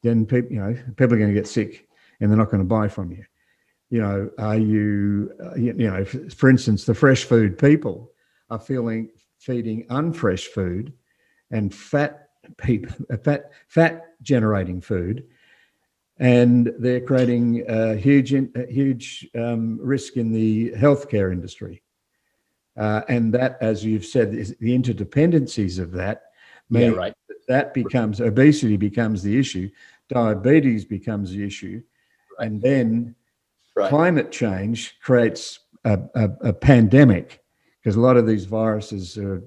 then people are going to get sick and they're not going to buy from you. Are you, for instance, the fresh food people are feeding unfresh food and fat generating food. And they're creating a huge risk in the healthcare industry. And that, as you've said, is the interdependencies of that mean that becomes, obesity becomes the issue, diabetes becomes the issue, Right. and then Right. climate change creates a pandemic, because a lot of these viruses are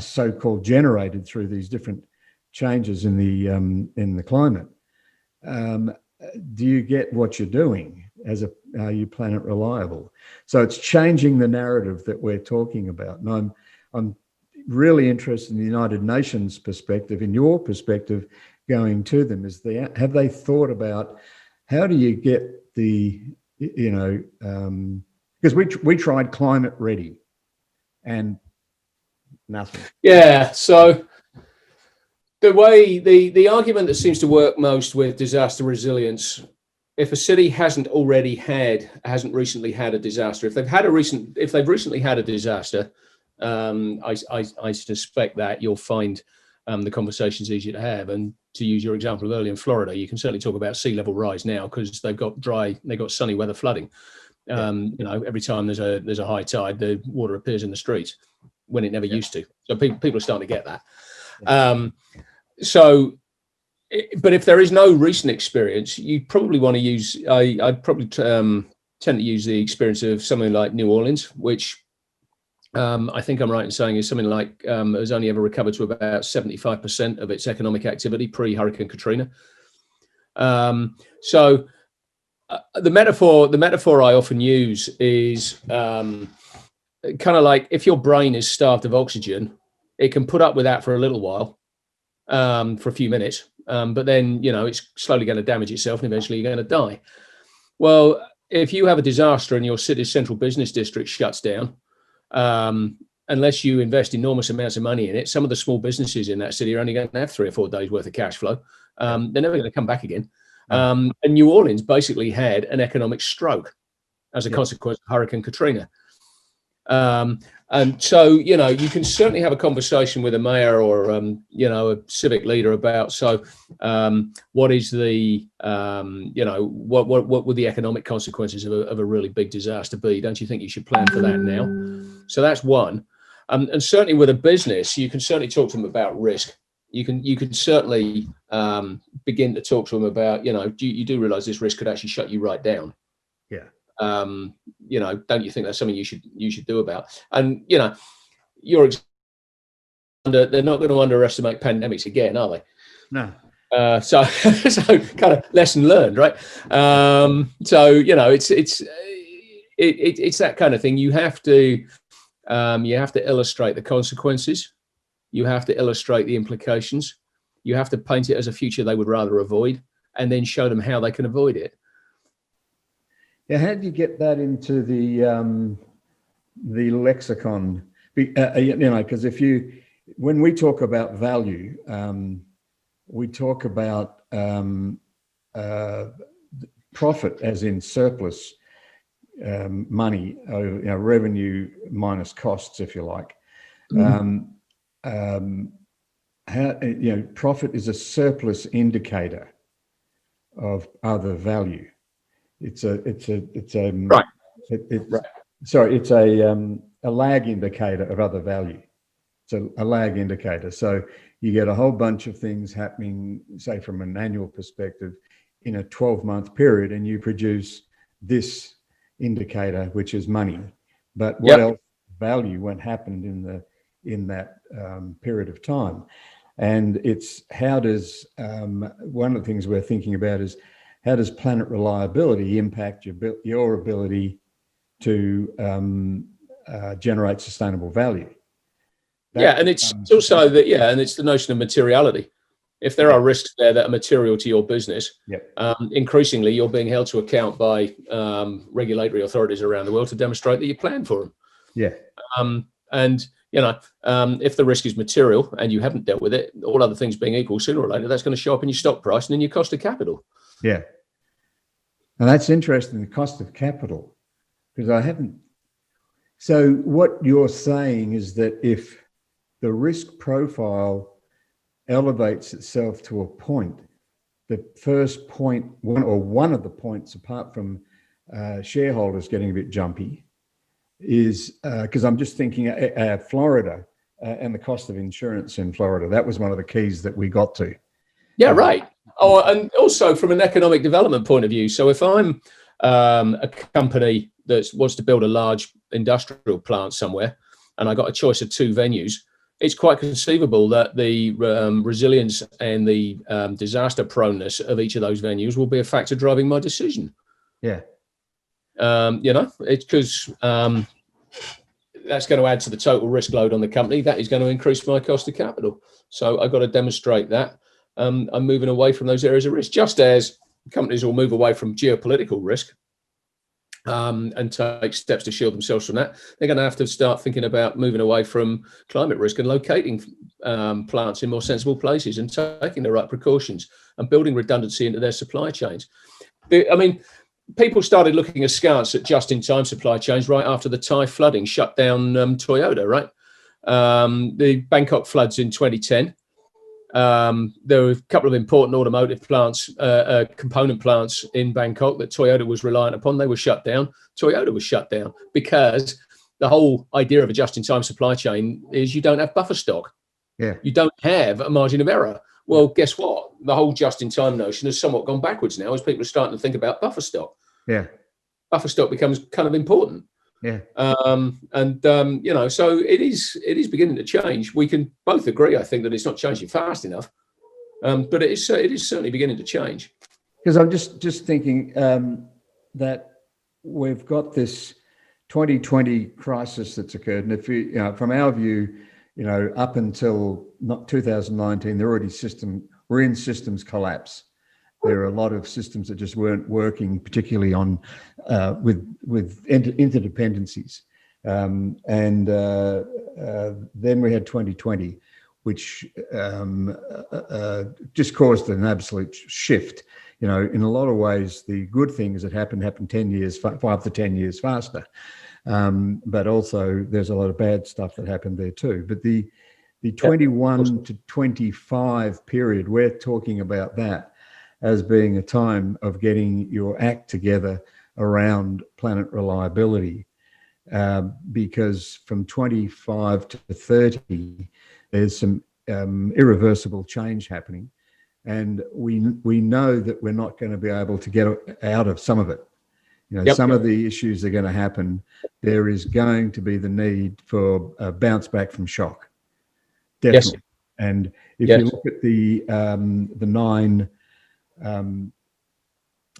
so-called generated through these different changes in the climate. Do you get what you're doing? Are you planet reliable? So it's changing the narrative that we're talking about. And I'm really interested in the United Nations perspective, in your perspective, going to them. Have they thought about how do you get the, because we tried climate ready and nothing. Yeah. So the argument that seems to work most with disaster resilience, if a city hasn't recently had a disaster, if they've recently had a disaster, I suspect that you'll find the conversations easier to have. And to use your example of earlier in Florida, you can certainly talk about sea level rise now because they've got sunny weather flooding. Every time there's a high tide, the water appears in the streets when it never used to. So people are starting to get that. But if there is no recent experience, you probably want to use, I'd probably tend to use the experience of something like New Orleans, which I think I'm right in saying is something like has only ever recovered to about 75% of its economic activity pre-Hurricane Katrina. So the metaphor I often use is kind of like if your brain is starved of oxygen, it can put up with that for a little while, for a few minutes, but then it's slowly going to damage itself and eventually you're going to die. Well, if you have a disaster and your city's central business district shuts down, unless you invest enormous amounts of money in it, some of the small businesses in that city are only going to have 3 or 4 days worth of cash flow. They're never going to come back again. And New Orleans basically had an economic stroke as a consequence of Hurricane Katrina. And so, you can certainly have a conversation with a mayor or, a civic leader about, what is the, what would the economic consequences of a really big disaster be? Don't you think you should plan for that now? So that's one. And certainly with a business, you can certainly talk to them about risk. You can certainly begin to talk to them about, you do realize this risk could actually shut you right down. Yeah. Don't you think that's something you should do about? And they're not going to underestimate pandemics again, are they? No. So kind of lesson learned, right? It's that kind of thing. You have to illustrate the consequences. You have to illustrate the implications. You have to paint it as a future they would rather avoid, and then show them how they can avoid it. Yeah, how do you get that into the lexicon? Because when we talk about value, we talk about profit as in surplus money, revenue minus costs, if you like. Profit is a surplus indicator of other value. It's a lag indicator of other value. So a lag indicator. So you get a whole bunch of things happening, say from an annual perspective, in a 12-month period, and you produce this indicator, which is money. But what else value what happened in that period of time? And it's how does one of the things we're thinking about is how does planet reliability impact your ability to generate sustainable value? And it's also that, and it's the notion of materiality. If there are risks there that are material to your business, increasingly you're being held to account by regulatory authorities around the world to demonstrate that you plan for them. If the risk is material and you haven't dealt with it, all other things being equal, sooner or later that's going to show up in your stock price and in your cost of capital. Yeah. And that's interesting, the cost of capital, because I haven't. So what you're saying is that if the risk profile elevates itself to a point, the first point, one of the points, apart from shareholders getting a bit jumpy, is because I'm just thinking Florida, and the cost of insurance in Florida. That was one of the keys that we got to. Yeah, right. Oh, and also from an economic development point of view. So if I'm a company that wants to build a large industrial plant somewhere, and I got a choice of two venues, it's quite conceivable that the resilience and the disaster proneness of each of those venues will be a factor driving my decision. Yeah. It's because that's going to add to the total risk load on the company. That is going to increase my cost of capital. So I've got to demonstrate that I'm moving away from those areas of risk, just as companies will move away from geopolitical risk and take steps to shield themselves from that. They're going to have to start thinking about moving away from climate risk and locating plants in more sensible places and taking the right precautions and building redundancy into their supply chains. I mean, people started looking askance at just-in-time supply chains right after the Thai flooding shut down Toyota, right? The Bangkok floods in 2010. There were a couple of important automotive plants, component plants in Bangkok that Toyota was reliant upon. They were shut down. Toyota was shut down because the whole idea of a just-in-time supply chain is you don't have buffer stock. Yeah. You don't have a margin of error. Well, guess what? The whole just-in-time notion has somewhat gone backwards now as people are starting to think about buffer stock. Yeah. Buffer stock becomes kind of important. Yeah. So it is beginning to change. We can both agree, I think, that it's not changing fast enough, but it is certainly beginning to change. Because I'm just thinking that we've got this 2020 crisis that's occurred, and if from our view, up until not 2019, we're in systems collapse. There are a lot of systems that just weren't working, particularly on with interdependencies. And then we had 2020, which just caused an absolute shift. In a lot of ways, the good things that happened 5 to 10 years faster. But also there's a lot of bad stuff that happened there too. But the 21 to 25 period, we're talking about that as being a time of getting your act together around planet reliability, because from 25 to 30, there's some irreversible change happening, and we know that we're not going to be able to get out of some of it. Some of the issues are going to happen. There is going to be the need for a bounce back from shock, definitely. Yes. And if you look at the 9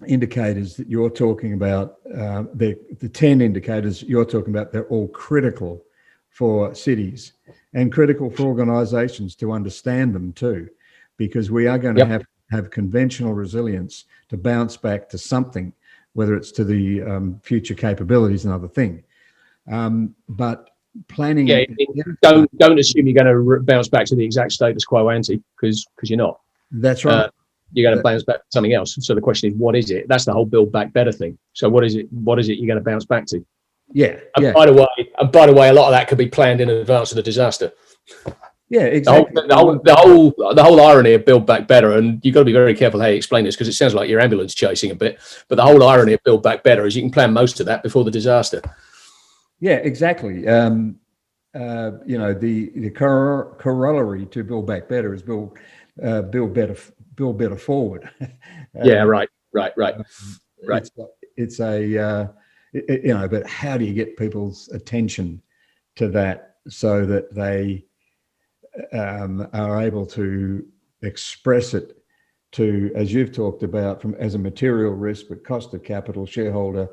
indicators that you're talking about, the 10 indicators you're talking about, they're all critical for cities and critical for organizations to understand them too, because we are going to have conventional resilience to bounce back to something, whether it's to the future capabilities, another thing. But planning... Don't assume you're going to bounce back to the exact status quo ante, because you're not. That's right. You're going to bounce back to something else. So the question is, what is it? That's the whole build back better thing. So what is it you're going to bounce back to? Yeah. By the way, a lot of that could be planned in advance of the disaster. Yeah, exactly. The whole irony of build back better, and you've got to be very careful how you explain this, because it sounds like you're ambulance chasing a bit. But the whole irony of build back better is you can plan most of that before the disaster. Yeah, exactly. The corollary to build back better is build better forward. Right. It's but how do you get people's attention to that so that they are able to express it to, as you've talked about, as a material risk, but cost of capital, shareholder,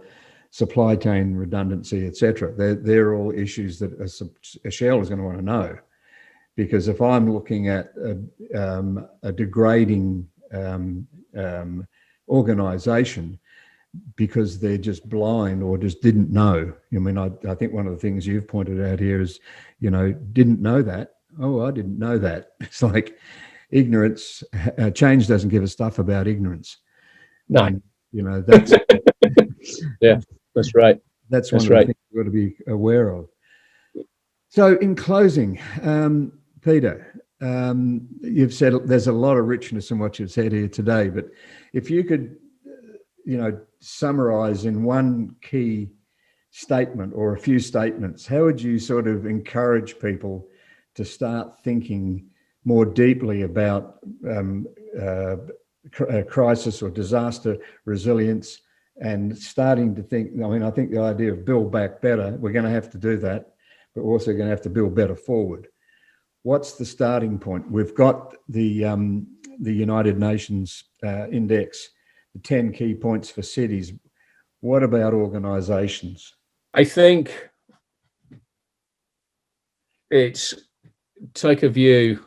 supply chain redundancy, etc. They're all issues that a shareholder is going to want to know. Because if I'm looking at a degrading organization because they're just blind or just didn't know, I think one of the things you've pointed out here is, didn't know that. Oh, I didn't know that. It's like ignorance, change doesn't give a stuff about ignorance. No. That's... Yeah, that's right. That's one of the things you've got to be aware of. So in closing, Peter, you've said there's a lot of richness in what you've said here today, but if you could, summarize in one key statement or a few statements, how would you sort of encourage people to start thinking more deeply about crisis or disaster resilience, and starting to think, I mean, I think the idea of build back better, we're going to have to do that, but we're also going to have to build better forward. What's the starting point? We've got the United Nations index, the 10 key points for cities. What about organizations? I think it's take a view,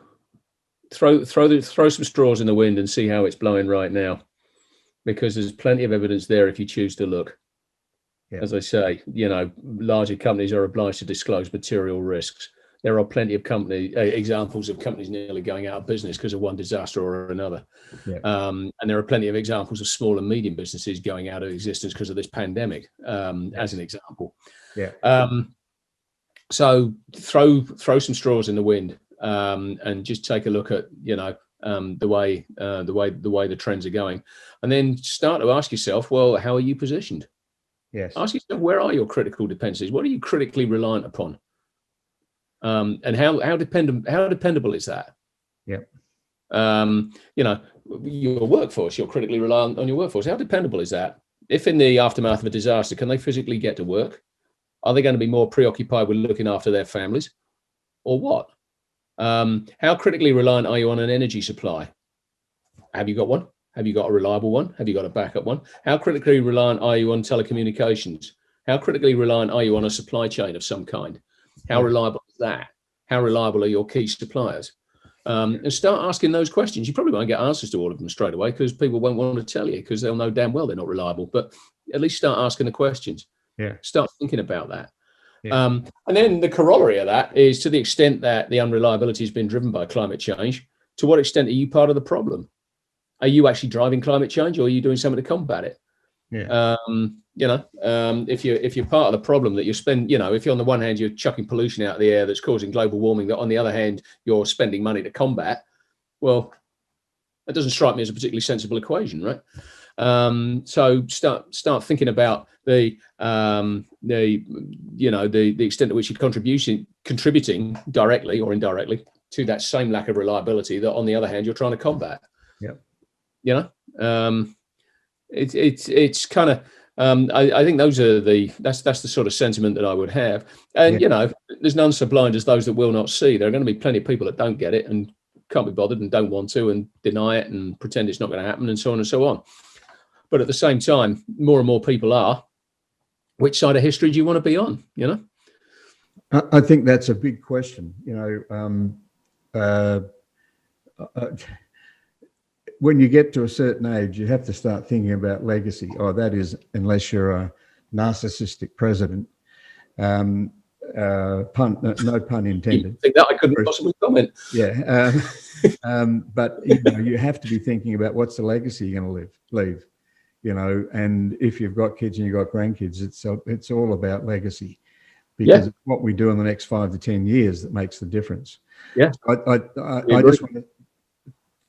throw some straws in the wind and see how it's blowing right now, because there's plenty of evidence there if you choose to look. Yeah. As I say, larger companies are obliged to disclose material risks. There are plenty of examples of companies nearly going out of business because of one disaster or another. Yeah. And there are plenty of examples of small and medium businesses going out of existence because of this pandemic, as an example. Yeah. So throw some straws in the wind, and just take a look at the way the trends are going, and then start to ask yourself, well, how are you positioned? Yes. Ask yourself, where are your critical dependencies? What are you critically reliant upon? And how dependable is that? Yep. Your workforce, you're critically reliant on your workforce. How dependable is that? If in the aftermath of a disaster, can they physically get to work? Are they going to be more preoccupied with looking after their families, or what? How critically reliant are you on an energy supply? Have you got one? Have you got a reliable one? Have you got a backup one? How critically reliant are you on telecommunications? How critically reliant are you on a supply chain of some kind? How reliable is that? How reliable are your key suppliers? And start asking those questions. You probably won't get answers to all of them straight away, because people won't want to tell you, because they'll know damn well they're not reliable. But at least start asking the questions. Yeah. Start thinking about that. Yeah. And then the corollary of that is, to the extent that the unreliability has been driven by climate change, to what extent are you part of the problem? Are you actually driving climate change, or are you doing something to combat it? Yeah. If you're part of the problem, that you spend, if you're on the one hand you're chucking pollution out of the air that's causing global warming, that on the other hand you're spending money to combat, well, that doesn't strike me as a particularly sensible equation, right? So start thinking about the extent to which you're contributing directly or indirectly to that same lack of reliability that on the other hand you're trying to combat. Yeah. It's kind of I think that's the sort of sentiment that I would have. And there's none so blind as those that will not see. There are going to be plenty of people that don't get it and can't be bothered and don't want to, and deny it and pretend it's not going to happen, and so on and so on. But at the same time, more and more people are. Which side of history do you want to be on? I think that's a big question. When you get to a certain age, you have to start thinking about legacy. Oh, that is, unless you're a narcissistic president. No pun intended. I think that I couldn't possibly comment. Yeah, but you have to be thinking about what's the legacy you're going to leave. And if you've got kids and you've got grandkids, it's all about legacy, because it's what we do in the next 5 to 10 years that makes the difference. Yeah, I just want to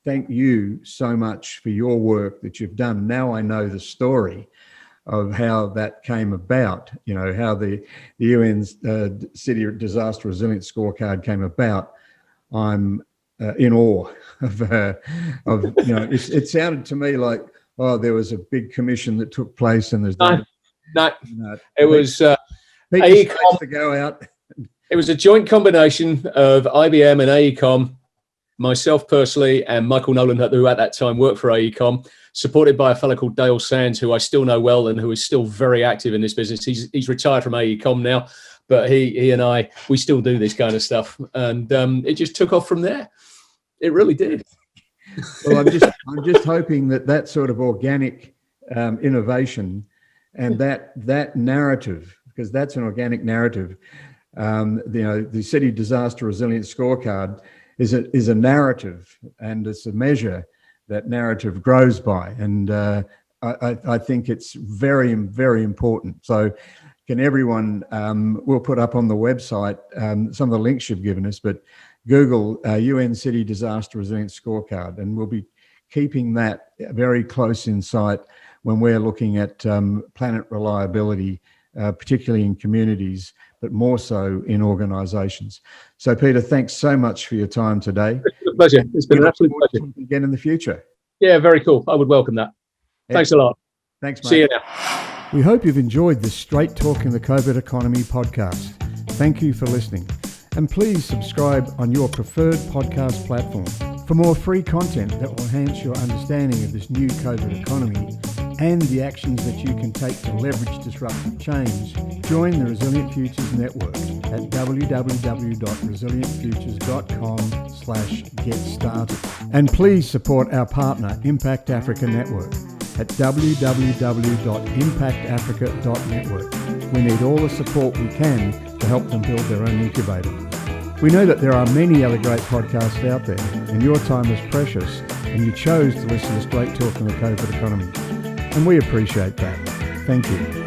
thank you so much for your work that you've done. Now I know the story of how that came about, how the UN's City Disaster Resilience Scorecard came about. I'm in awe of it sounded to me like, oh, there was a big commission that took place, and there's it was AECOM to go out. It was a joint combination of IBM and AECOM, myself personally, and Michael Nolan, who at that time worked for AECOM, supported by a fellow called Dale Sands, who I still know well and who is still very active in this business. He's retired from AECOM now, but he and we still do this kind of stuff, and it just took off from there. It really did. Well, I'm just hoping that sort of organic innovation and that narrative, because that's an organic narrative. The City Disaster Resilience Scorecard is a narrative, and it's a measure that narrative grows by, and I think it's very, very important. So can everyone, we'll put up on the website some of the links you've given us, but Google UN City Disaster Resilience Scorecard, and we'll be keeping that very close in sight when we're looking at planet reliability particularly in communities, but more so in organisations. So, Peter, thanks so much for your time today. It's been a pleasure. It's been an absolute pleasure. Again in the future. Yeah, very cool. I would welcome that. Thanks a lot. Thanks, mate. See you now. We hope you've enjoyed this Straight Talking the COVID Economy podcast. Thank you for listening. And please subscribe on your preferred podcast platform. For more free content that will enhance your understanding of this new COVID economy and the actions that you can take to leverage disruptive change, join the Resilient Futures Network at www.resilientfutures.com/get-started. And please support our partner, Impact Africa Network, at www.impactafrica.network. We need all the support we can to help them build their own incubator. We know that there are many other great podcasts out there, and your time is precious, and you chose to listen to Straight Talk on the COVID Economy. And we appreciate that. Thank you.